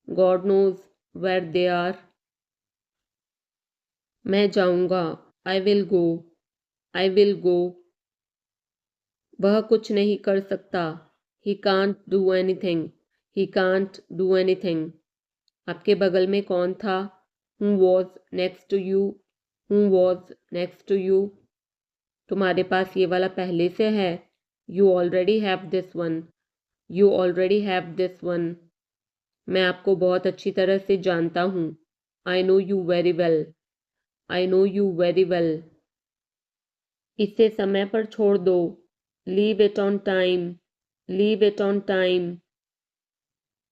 God knows where they are. मैं जाऊँगा। I will go. I will go. वह कुछ नहीं कर सकता। He can't do anything. He can't do anything. आपके बगल में कौन था? Who was next to you? Who was next to you? तुम्हारे पास ये वाला पहले से है। You already have this one. You already have this one. मैं आपको बहुत अच्छी तरह से जानता हूँ। I know you very well. I know you very well. इसे समय पर छोड़ दो। Leave it on time. Leave it on time.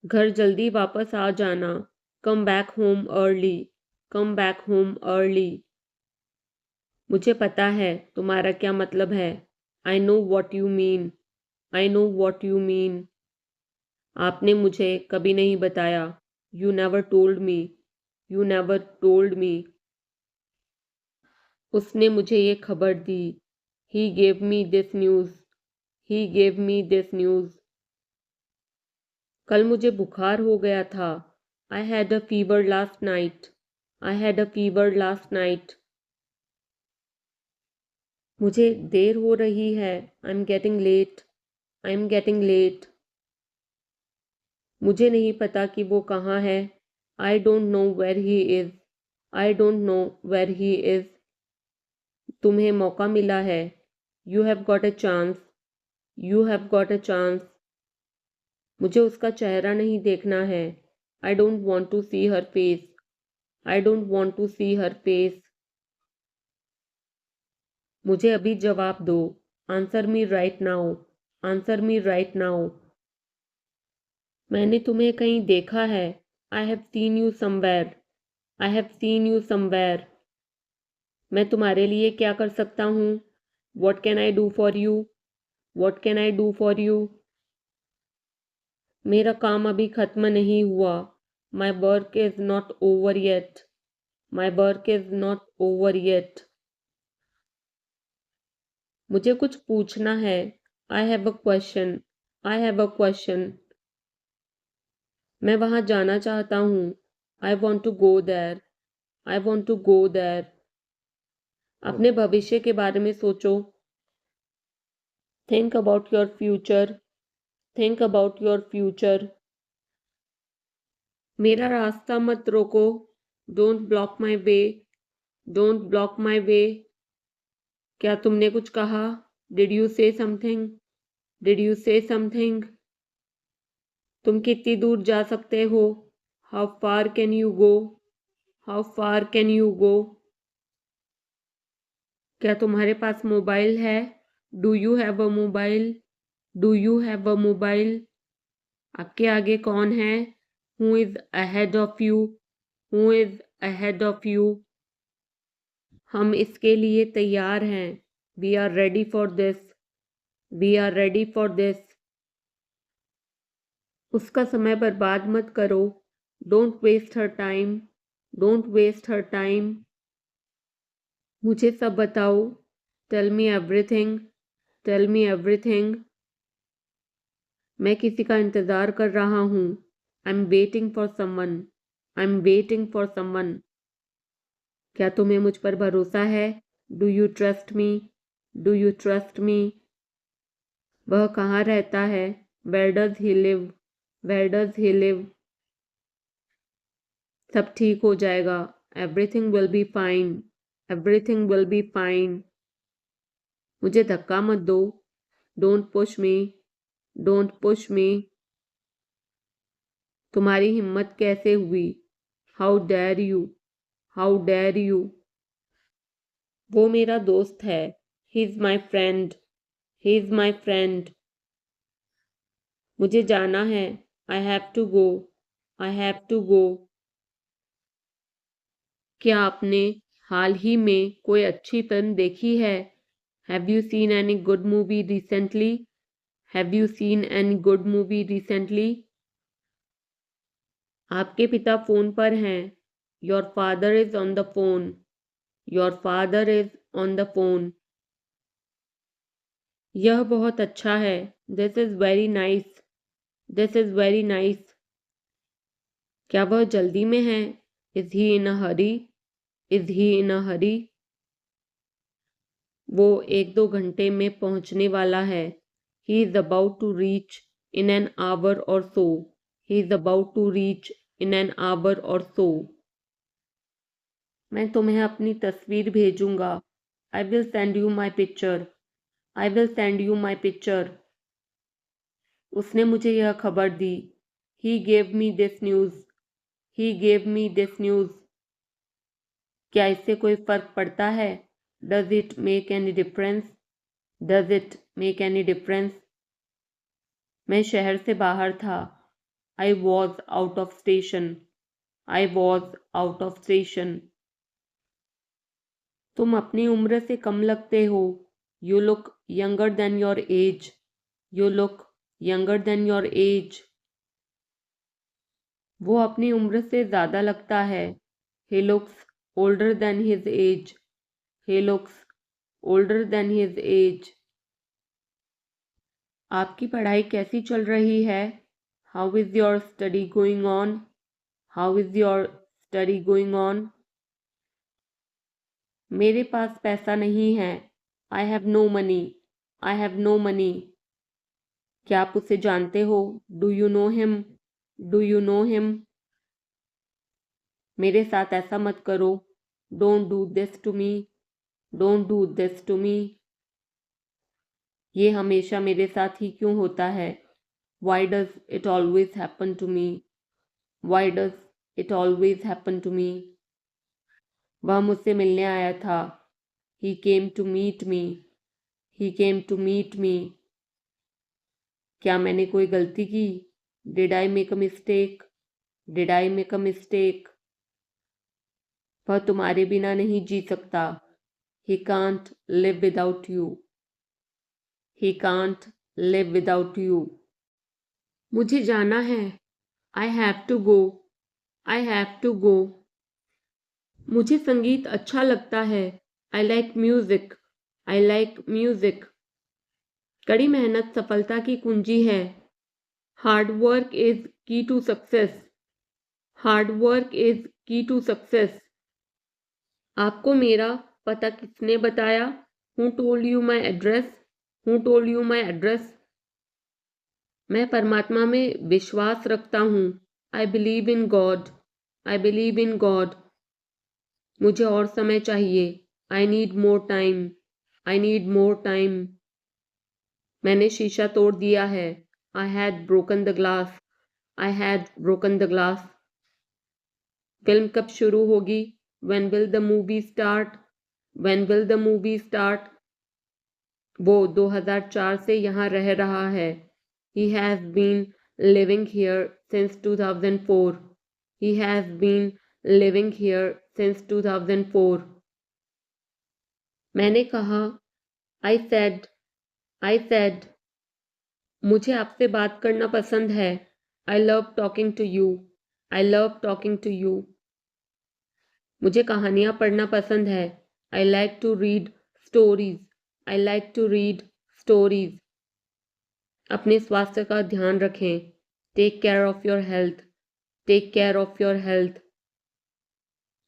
घर जल्दी वापस आ जाना। Come back home early. Come back home early. मुझे पता है तुम्हारा क्या मतलब है। I know what you mean. I know what you mean. आपने मुझे कभी नहीं बताया। You never told me. You never told me. उसने मुझे ये खबर दी। He gave me this news. He gave me this news. कल मुझे बुखार हो गया था। I had a fever last night. I had a fever last night. मुझे देर हो रही है। I'm getting late. I'm getting late. मुझे नहीं पता कि वो कहाँ है। I don't know where he is. I don't know where he is. तुम्हें मौका मिला है। You have got a chance. You have got a chance. मुझे उसका चेहरा नहीं देखना है। I don't want to see her face. I don't want to see her face. मुझे अभी जवाब दो। Answer me right now. Answer me right now. मैंने तुम्हें कहीं देखा है। I have seen you somewhere. I have seen you somewhere. मैं तुम्हारे लिए क्या कर सकता हूँ? What can I do for you? What can I do for you? मेरा काम अभी खत्म नहीं हुआ। My work is not over yet. My work is not over yet. मुझे कुछ पूछना है। I have a question. I have a question. मैं वहाँ जाना चाहता हूँ। I want to go there. I want to go there. अपने भविष्य के बारे में सोचो। Think about your future. Think about your future. मेरा रास्ता मत रोको। Don't block my way. Don't block my way. क्या तुमने कुछ कहा? Did you say something? Did you say something? तुम कितनी दूर जा सकते हो? How far can you go? How far can you go? क्या तुम्हारे पास मोबाइल है? Do you have a mobile? Do you have a mobile? आपके आगे कौन है? Who is ahead of you? Who is ahead of you? हम इसके लिए तैयार हैं। We are ready for this. We are ready for this. उसका समय बर्बाद मत करो। Don't waste her time. Don't waste her time. मुझे सब बताओ। Tell me everything. Tell me everything. मैं किसी का इंतज़ार कर रहा हूँ। I'm waiting for someone. I'm waiting for someone. क्या तुम्हें मुझ पर भरोसा है? Do you trust me? Do you trust me? वह कहाँ रहता है? Where does he live? Where does he live? सब ठीक हो जाएगा। Everything will be fine. Everything will be fine. मुझे धक्का मत दो। Don't push me. Don't push me. तुम्हारी हिम्मत कैसे हुई? How dare you? How dare you? वो मेरा दोस्त है। He is my friend. He is my friend. मुझे जाना है। I have to go. I have to go. क्या आपने हाल ही में कोई अच्छी फिल्म देखी है? Have you seen any good movie recently? Have you seen any good movie recently? आपके पिता फोन पर हैं। Your father is on the phone. Your father is on the phone. यह बहुत अच्छा है। This is very nice. This is very nice. क्या वह जल्दी में है? Is he in a hurry? Is he in a hurry? वो 1-2 घंटे में पहुंचने वाला है। He is about to reach in an hour or so. He is about to reach in an hour or so. मैं तुम्हें अपनी तस्वीर भेजूंगा। I will send you my picture. I will send you my picture. उसने मुझे यह खबर दी। He gave me this news. He gave me this news. क्या इससे कोई फर्क पड़ता है? Does it make any difference? Does it make any difference? मैं शहर से बाहर था। I was out of station. I was out of station. तुम अपनी उम्र से कम लगते हो। You look younger than your age. You look younger than your age. वो अपनी उम्र से ज़्यादा लगता है। He looks older than his age. He looks older than his age. आपकी पढ़ाई कैसी चल रही है? How is your study going on? How is your study going on? मेरे पास पैसा नहीं है। I have no money. I have no money. क्या आप उसे जानते हो? Do you know him? Do you know him? मेरे साथ ऐसा मत करो। Don't do this to me. Don't do this to me. ये हमेशा मेरे साथ ही क्यों होता है? Why does it always happen to me? Why does it always happen to me? वह मुझसे मिलने आया था। He came to meet me. He came to meet me. क्या मैंने कोई गलती की? Did I make a mistake? Did I make a mistake? वह तुम्हारे बिना नहीं जी सकता। He can't live without you. He can't live without you. मुझे जाना है। I have to go. I have to go. मुझे संगीत अच्छा लगता है। I like music. I like music. कड़ी मेहनत सफलता की कुंजी है। Hard work is key to success. Hard work is key to success. आपको मेरा पता किसने बताया? Who told you my address? Who told you my address? मैं परमात्मा में विश्वास रखता हूँ। I believe in God. I believe in God. मुझे और समय चाहिए। I need more time. I need more time. मैंने शीशा तोड़ दिया है। I had broken the glass. I had broken the glass. Film कब शुरू होगी? When will the movie start? When will the movie start? वो 2004 से यहाँ रह रहा है। He has been living here since 2004. He has been living here since 2004. मैंने कहा। I said. I said. मुझे आपसे बात करना पसंद है। I love talking to you. I love talking to you. मुझे कहानियाँ पढ़ना पसंद है। I like to read stories. I like to read stories. अपने स्वास्थ्य का ध्यान रखें। Take care of your health. Take care of your health.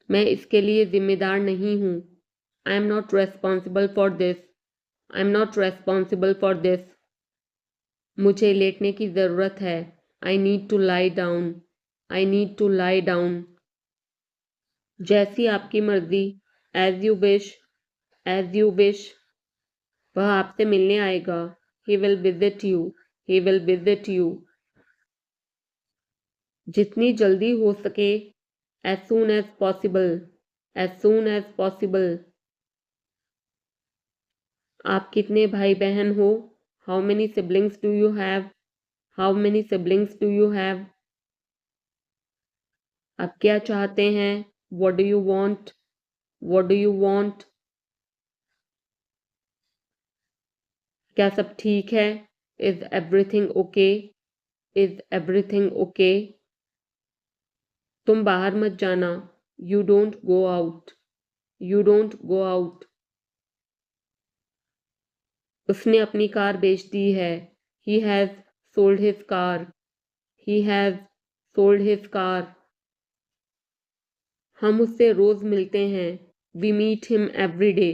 मैं इसके लिए जिम्मेदार नहीं हूँ। I am not responsible for this. I am not responsible for this. मुझे लेटने की ज़रूरत है। I need to lie down. I need to lie down. जैसी आपकी मर्जी। As you wish. As you wish. वह आपसे मिलने आएगा। He will visit you. He will visit you. जितनी जल्दी हो सके। As soon as possible. As soon as possible. आप कितने भाई बहन हो? How many siblings do you have? How many siblings do you have? आप क्या चाहते हैं? What do you want? What do you want? क्या सब ठीक है? Is everything okay? Is everything okay? तुम बाहर मत जाना। You don't go out. You don't go out. उसने अपनी कार बेच दी है। He has sold his car. He has sold his car. हम उससे रोज मिलते हैं। We meet him every day.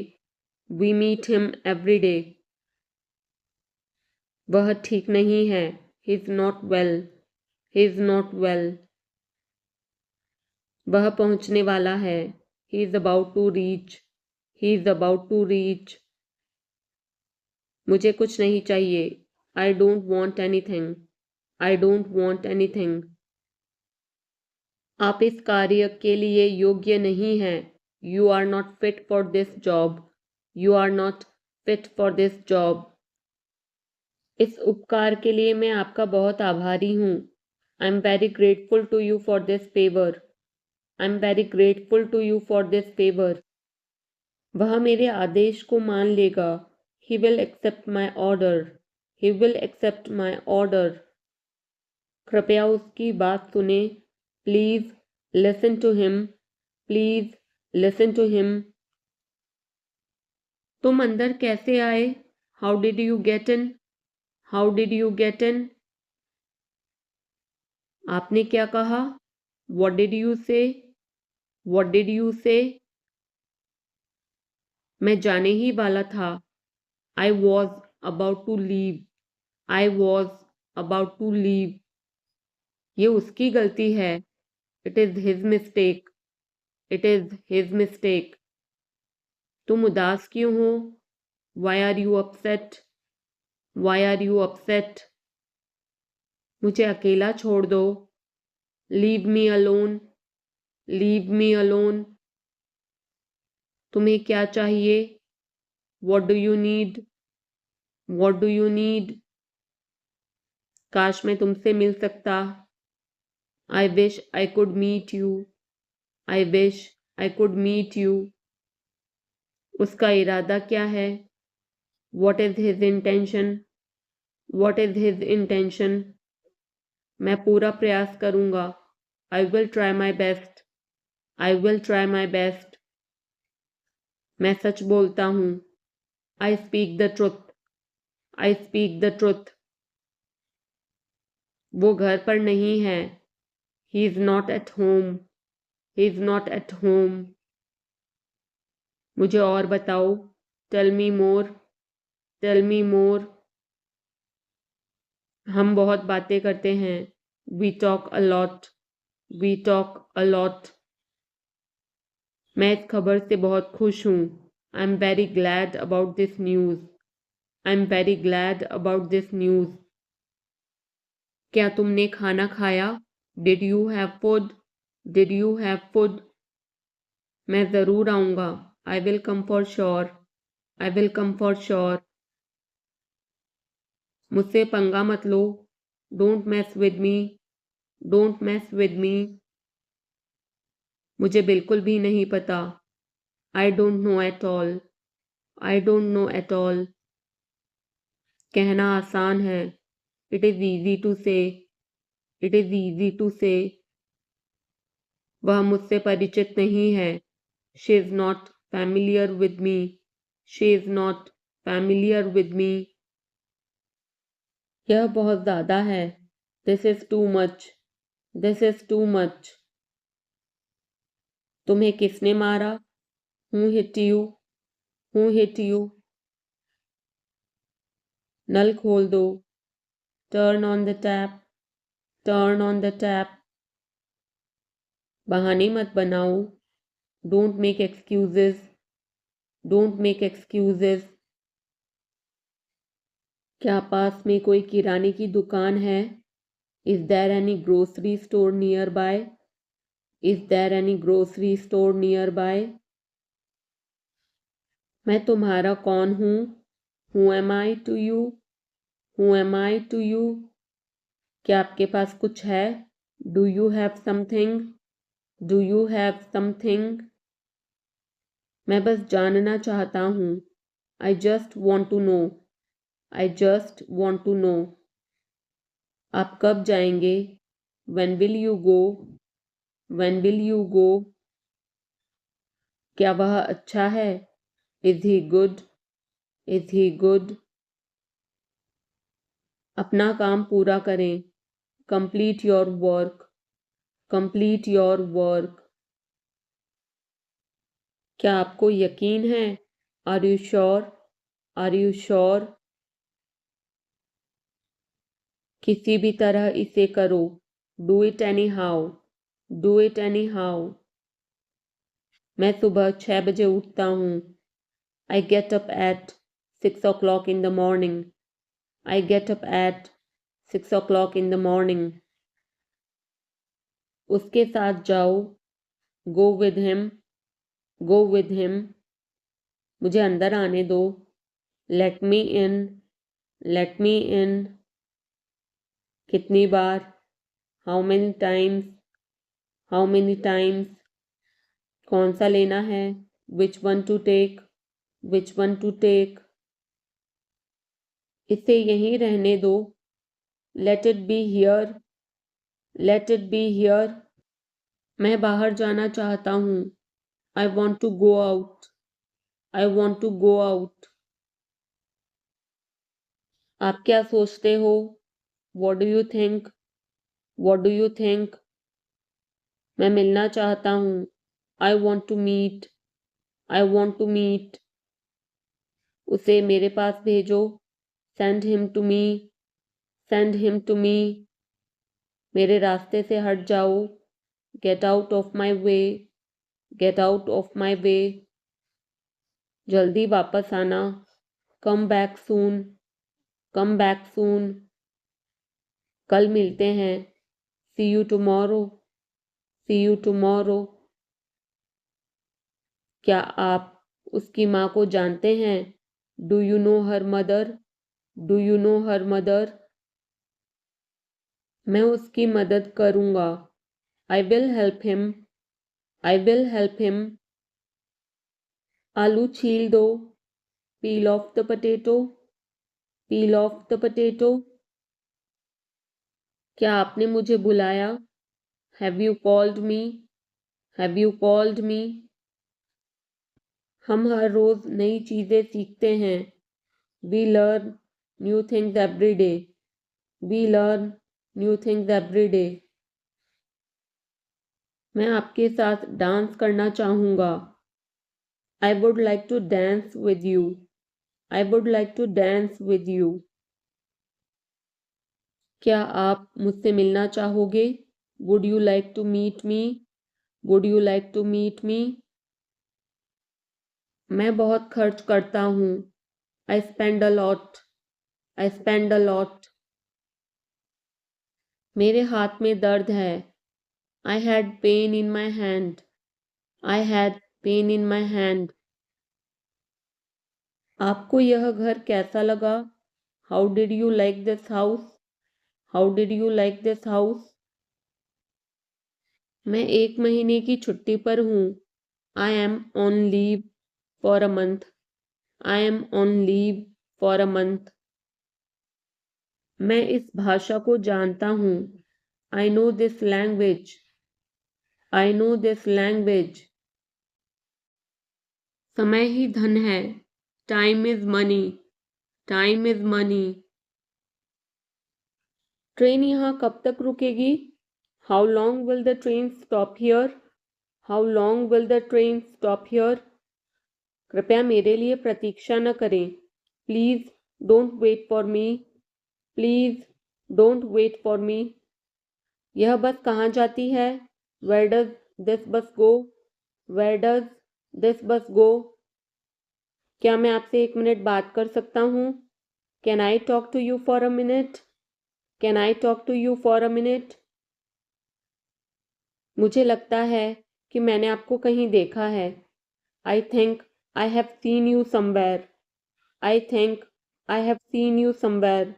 We meet him every day. वह ठीक नहीं है। He is not well. He is not well. वह पहुंचने वाला है। He is about to reach. He is about to reach. मुझे कुछ नहीं चाहिए। I don't want anything. I don't want anything. आप इस कार्य के लिए योग्य नहीं हैं। You are not fit for this job. You are not fit for this job. इस उपकार के लिए मैं आपका बहुत आभारी हूँ। I am very grateful to you for this favour. I am very grateful to you for this favour. वह मेरे आदेश को मान लेगा। He will accept my order. He will accept my order. कृपया उसकी बात सुने। Please listen to him. Please listen to him. तुम अंदर कैसे आए? How did you get in? How did you get in? आपने क्या कहा? What did you say? What did you say? मैं जाने ही वाला था। I was about to leave. I was about to leave. ये उसकी गलती है। It is his mistake. It is his mistake. तुम उदास क्यों हो? Why are you upset? Why are you upset? मुझे अकेला छोड़ दो। Leave me alone. Leave me alone. तुम्हें क्या चाहिए? What do you need? What do you need? काश मैं तुमसे मिल सकता। I wish I could meet you. I wish I could meet you. उसका इरादा क्या है? What is his intention? What is his intention? मैं पूरा प्रयास करूंगा। I will try my best. I will try my best. मैं सच बोलता हूँ। I speak the truth. I speak the truth. वो घर पर नहीं है। He is not at home. He is not at home. मुझे और बताओ। Tell me more. Tell me more. हम बहुत बातें करते हैं। We talk a lot. We talk a lot. मैं इस खबर से बहुत खुश हूँ। I'm very glad about this news. I'm very glad about this news. क्या तुमने खाना खाया? Did you have food? Did you have food? मैं ज़रूर आऊँगा। I will come for sure. I will come for sure. मुझसे पंगा मत लो। Don't mess with me. Don't mess with me. मुझे बिल्कुल भी नहीं पता। I don't know at all. I don't know at all. कहना आसान है। It is easy to say. It is easy to say. वह मुझसे परिचित नहीं है। She is not familiar with me. She is not familiar with me. यह बहुत ज़्यादा है। This is too much. This is too much. तुम्हें किसने मारा? Who hit you? Who hit you? नल खोल दो। Turn on the tap. Turn on the tap. बहाने मत बनाओ। Don't make excuses. Don't make excuses. क्या पास में कोई किराने की दुकान है? Is there any grocery store nearby? Is there any grocery store nearby? मैं तुम्हारा कौन हूँ? Who am I to you? Who am I to you? क्या आपके पास कुछ है? Do you have something? Do you have something? मैं बस जानना चाहता हूँ। I just want to know. I just want to know. आप कब जाएंगे? When will you go? When will you go? क्या वह अच्छा है? Is he good? Is he good? अपना काम पूरा करें। Complete your work. Complete your work. क्या आपको यकीन है? Are you sure? Are you sure? किसी भी तरह इसे करो। Do it anyhow. Do it anyhow. मैं सुबह 6 बजे उठता हूँ। I get up at 6 o'clock in the morning. I get up at 6 o'clock in the morning. उसके साथ जाओ। Go with him. Go with him. मुझे अंदर आने दो। Let me in. Let me in. कितनी बार? How many times? How many times? कौन सा लेना है? Which one to take? Which one to take? इसे यहीं रहने दो। Let it be here. Let it be here. मैं बाहर जाना चाहता हूँ। I want to go out. I want to go out. आप क्या सोचते हो? What do you think? What do you think? मैं मिलना चाहता हूँ। I want to meet. I want to meet. उसे मेरे पास भेजो। Send him to me. Send him to me. मेरे रास्ते से हट जाओ। Get out of my way. Get out of my way. जल्दी वापस आना। Come back soon. Come back soon. कल मिलते हैं। See you tomorrow. See you tomorrow. क्या आप उसकी माँ को जानते हैं? Do you know her mother? Do you know her mother? मैं उसकी मदद करूँगा। I will help him. I will help him. आलू छील दो। Peel off the potato. Peel off the potato. क्या आपने मुझे बुलाया? Have you called me? Have you called me? हम हर रोज नई चीजें सीखते हैं। We learn new things every day. We learn new things every day. मैं आपके साथ डांस करना चाहूँगा। I would like to dance with you. I would like to dance with you. क्या आप मुझसे मिलना चाहोगे? Would you like to meet me? Would you like to meet me? मैं बहुत खर्च करता हूँ। I spend a lot. I spend a lot. मेरे हाथ में दर्द है। I had pain in my hand. I had pain in my hand. आपको यह घर कैसा लगा? How did you like this house? How did you like this house? मैं 1 महीने की छुट्टी पर हूँ। I am on leave for a month. I am on leave for a month. मैं इस भाषा को जानता हूँ। I know this language. I know this language. समय ही धन है। Time is money. Time is money. Train यहाँ कब तक रुकेगी? How long will the train stop here? How long will the train stop here? कृपया मेरे लिए प्रतीक्षा न करें. Please don't wait for me. Please don't wait for me. यह बस कहाँ जाती है? वेयर डज दिस बस गो? वेयर डज दिस बस गो? क्या मैं आपसे 1 मिनट बात कर सकता हूँ? Can I talk to you for a minute? Can I talk to you for a minute? मुझे लगता है कि मैंने आपको कहीं देखा है. I think I have seen you somewhere. I think I have seen you somewhere.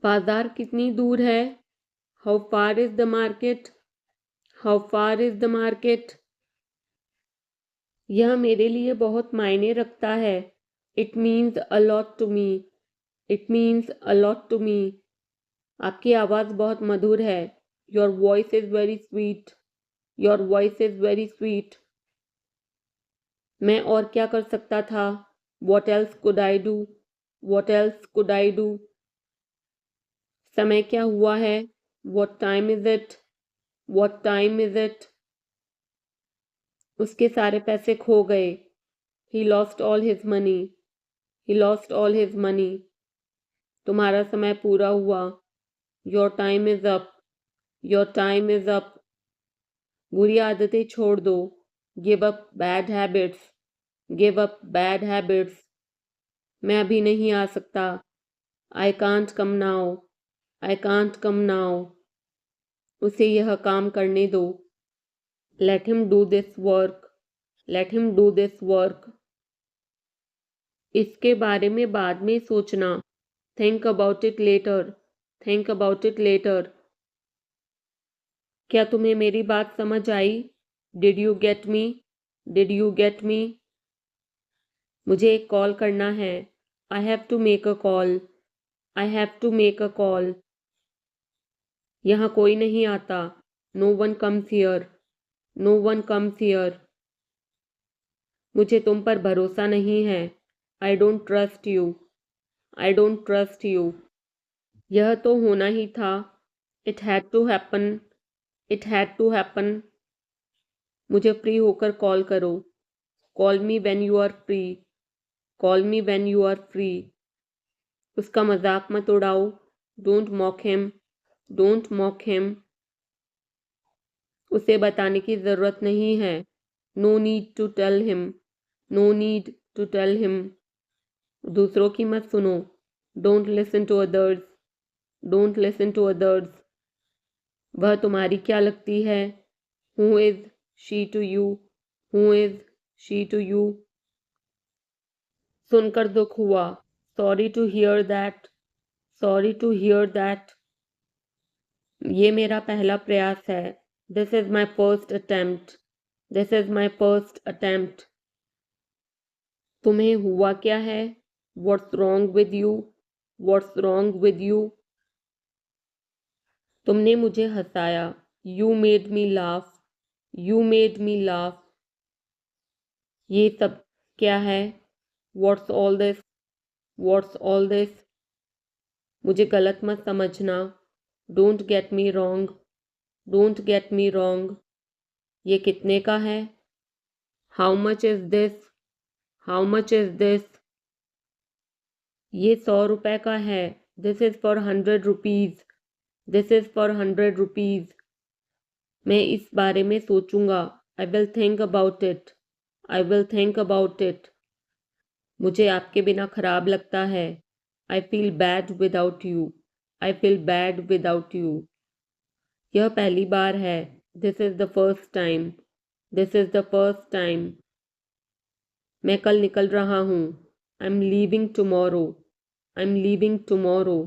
बाजार कितनी दूर है? How far is the market? How far is the market? यह मेरे लिए बहुत मायने रखता है. It means a lot to me. It means a lot to me. आपकी आवाज़ बहुत मधुर है. Your voice is very sweet. Your voice is very sweet. मैं और क्या कर सकता था? What else could I do? What else could I do? समय क्या हुआ है? What time is it? What time is it? उसके सारे पैसे खो गए. He lost all his money. He lost all his money. तुम्हारा समय पूरा हुआ. Your time is up. Your time is up. बुरी आदतें छोड़ दो. Give up bad habits. Give up bad habits. मैं अभी नहीं आ सकता. I can't come now. I can't come now. उसे यह काम करने दो. Let him do this work. Let him do this work. इसके बारे में बाद में सोचना. Think about it later. Think about it later. क्या तुम्हें मेरी बात समझ आई? Did you get me? Did you get me? मुझे एक कॉल करना है. I have to make a call. I have to make a call. यहाँ कोई नहीं आता. No one comes here. No one comes here. मुझे तुम पर भरोसा नहीं है. I don't trust you. I don't trust you. यह तो होना ही था. It had to happen. It had to happen. मुझे फ्री होकर कॉल करो. Call me when you are free. Call me when you are free. उसका मजाक मत उड़ाओ. Don't mock him. Don't mock him. उसे बताने की ज़रूरत नहीं है. No need to tell him. No need to tell him. दूसरों की मत सुनो. Don't listen to others. Don't listen to others. वह तुम्हारी क्या लगती है? Who is she to you? Who is she to you? सुनकर दुख हुआ. Sorry to hear that. Sorry to hear that. ये मेरा पहला प्रयास है. This is my first attempt. This is my first attempt. तुम्हें हुआ क्या है? What's wrong with you? What's wrong with you? तुमने मुझे हंसाया. You made me laugh. You made me laugh. ये सब क्या है? What's all this? What's all this? मुझे गलत मत समझना. Don't get me wrong. Don't get me wrong. ये कितने का है? How much is this? How much is this? ये 100 रुपए का है. This is for 100 rupees. This is for 100 rupees. मैं इस बारे में सोचूंगा. I will think about it. I will think about it. मुझे आपके बिना खराब लगता है. I feel bad without you. I feel bad without you. यह पहली बार है. This is the first time. This is the first time. मैं कल निकल रहा हूँ. I am leaving tomorrow. I am leaving tomorrow.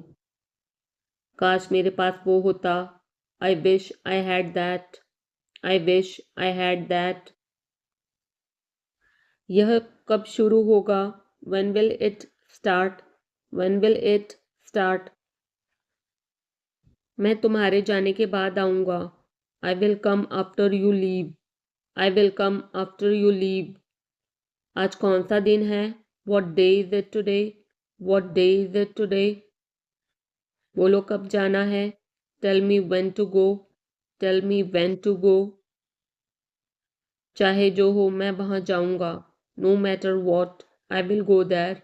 काश मेरे पास वो होता. I wish I had that. I wish I had that. यह कब शुरू होगा? When will it start? When will it start? मैं तुम्हारे जाने के बाद आऊँगा. I will come after you leave. I will come after you leave. आज कौन सा दिन है? What day is it today? What day is it today? बोलो कब जाना है? Tell me when to go. Tell me when to go. चाहे जो हो मैं वहाँ जाऊँगा। No matter what I will go there.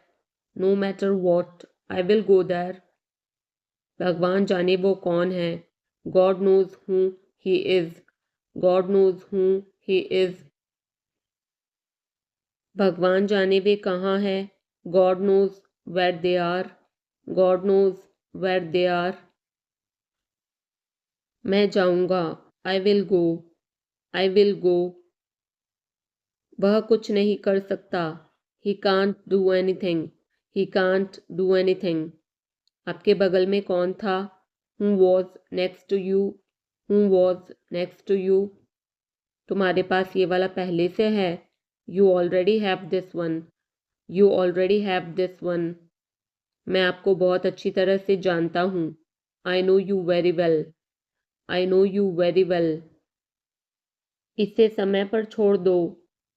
No matter what I will go there. भगवान जाने वो कौन है। God knows who he is. God knows who he is. भगवान जाने वे कहाँ है। God knows where they are. God knows where they are. मैं जाऊँगा। I will go. I will go. वह कुछ नहीं कर सकता। He can't do anything. He can't do anything. आपके बगल में कौन था। Who was next to you. Who was next to you. तुम्हारे पास ये वाला पहले से है। You already have this one. You already have this one. मैं आपको बहुत अच्छी तरह से जानता हूँ। I know you very well. I know you very well. इसे समय पर छोड़ दो।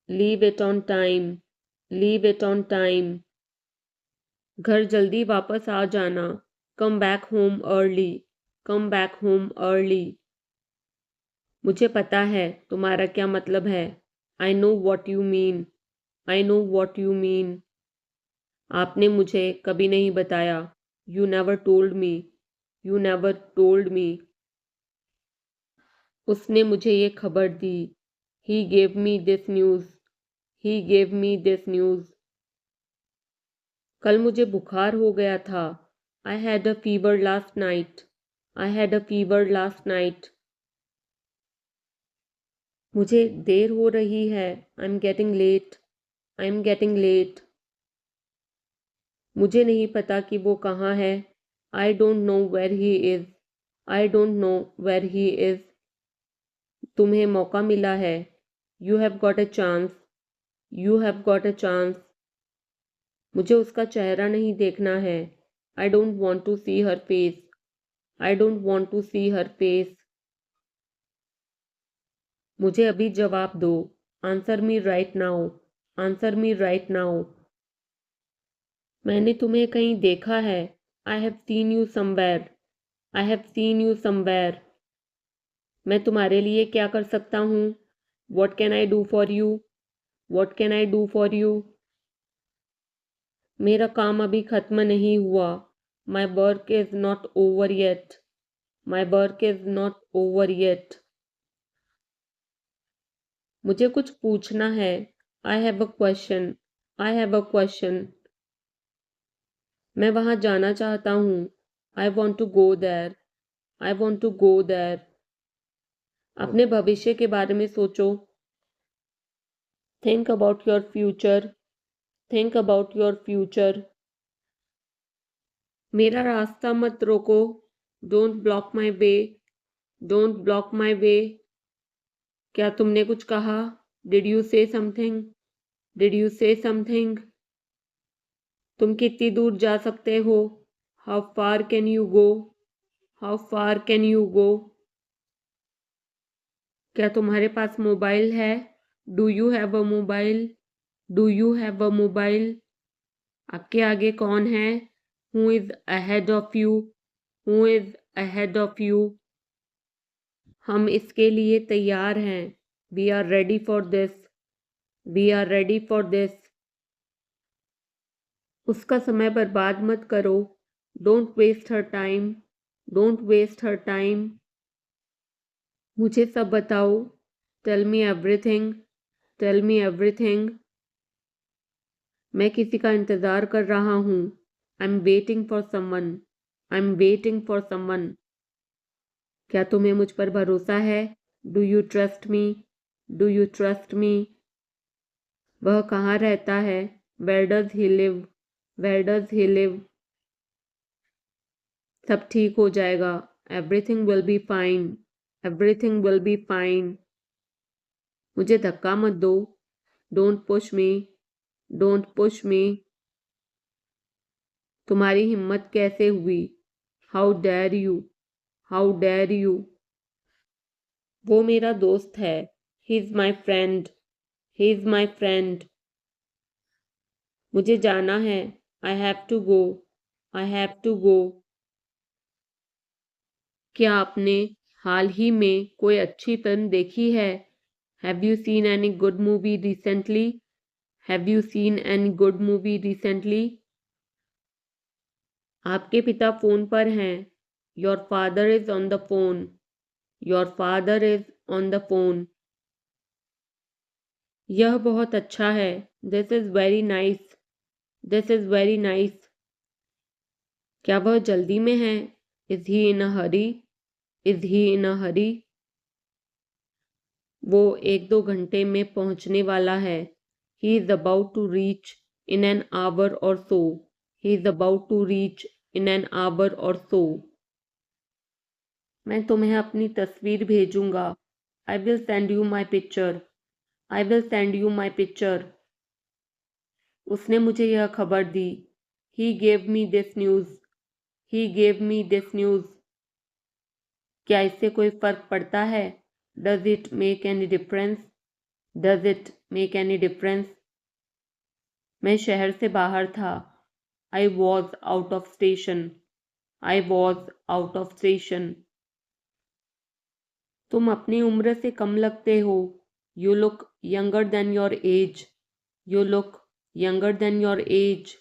Leave it on time. Leave it on time. घर जल्दी वापस आ जाना। Come back home early. Come back home early. मुझे पता है तुम्हारा क्या मतलब है। I know what you mean. I know what you mean. आपने मुझे कभी नहीं बताया। You never told me. You never told me. उसने मुझे ये खबर दी। He gave me this news. He gave me this news. कल मुझे बुखार हो गया था। I had a fever last night. I had a fever last night. मुझे देर हो रही है। I am getting late. I am getting late. मुझे नहीं पता कि वो कहाँ है। I don't know where he is. I don't know where he is. तुम्हें मौका मिला है। You have got a chance. You have got a chance. मुझे उसका चेहरा नहीं देखना है। I don't want to see her face. I don't want to see her face. मुझे अभी जवाब दो। आंसर मी right now. Answer me right now. मैंने तुम्हें कहीं देखा है। I have seen you somewhere. I have seen you somewhere. मैं तुम्हारे लिए क्या कर सकता हूँ। What can I do for you. What can I do for you. मेरा काम अभी ख़त्म नहीं हुआ। My work is not over yet. My work is not over yet. मुझे कुछ पूछना है। I have a question. I have a question. मैं वहाँ जाना चाहता हूँ। I want to go there. I want to go there. अपने भविष्य के बारे में सोचो। Think about your future. Think about your future. मेरा रास्ता मत रोको। Don't block my way. Don't block my way. क्या तुमने कुछ कहा। Did you say something. Did you say something. तुम कितनी दूर जा सकते हो। How far can you go. How far can you go. क्या तुम्हारे पास मोबाइल है। Do you have a mobile. Do you have a mobile. आपके आगे कौन है। Who is ahead of you. Who is ahead of you. हम इसके लिए तैयार हैं। We are ready for this. We are ready for this. उसका समय बर्बाद मत करो। Don't waste her time. Don't waste her time. मुझे सब बताओ। Tell me everything. Tell me everything. मैं किसी का इंतज़ार कर रहा हूँ। I am waiting for someone. I am waiting for someone. क्या तुम्हें मुझ पर भरोसा है। Do you trust me. Do you trust me. वह कहाँ रहता है। Where does he live. Where does he live. सब ठीक हो जाएगा। Everything will be fine. Everything will be fine. मुझे धक्का मत दो। Don't push me. Don't push me. तुम्हारी हिम्मत कैसे हुई। How dare you. How dare you. वो मेरा दोस्त है। He is my friend. He is my friend. मुझे जाना है। I have to go. I have to go. क्या आपने हाल ही में कोई अच्छी फिल्म देखी है। Have you seen any good movie recently? Have you seen any good movie recently? आपके पिता फोन पर हैं. Your father is on the phone. Your father is on the phone. यह बहुत अच्छा है. This is very nice. This is very nice. क्या वह जल्दी में है? Is he in a hurry? Is he in a hurry? वो 1-2 घंटे में पहुंचने वाला है. He is about to reach in an hour or so. He is about to reach in an hour or so. मैं तुम्हें अपनी तस्वीर भेजूंगा. I will send you my picture. I will send you my picture. उसने मुझे यह खबर दी. He gave me this news. He gave me this news. क्या इससे कोई फर्क पड़ता है? Does it make any difference? Does it make any difference? मैं शहर से बाहर था. I was out of station. I was out of station. तुम अपनी उम्र से कम लगते हो. You look younger than your age. You look younger than your age.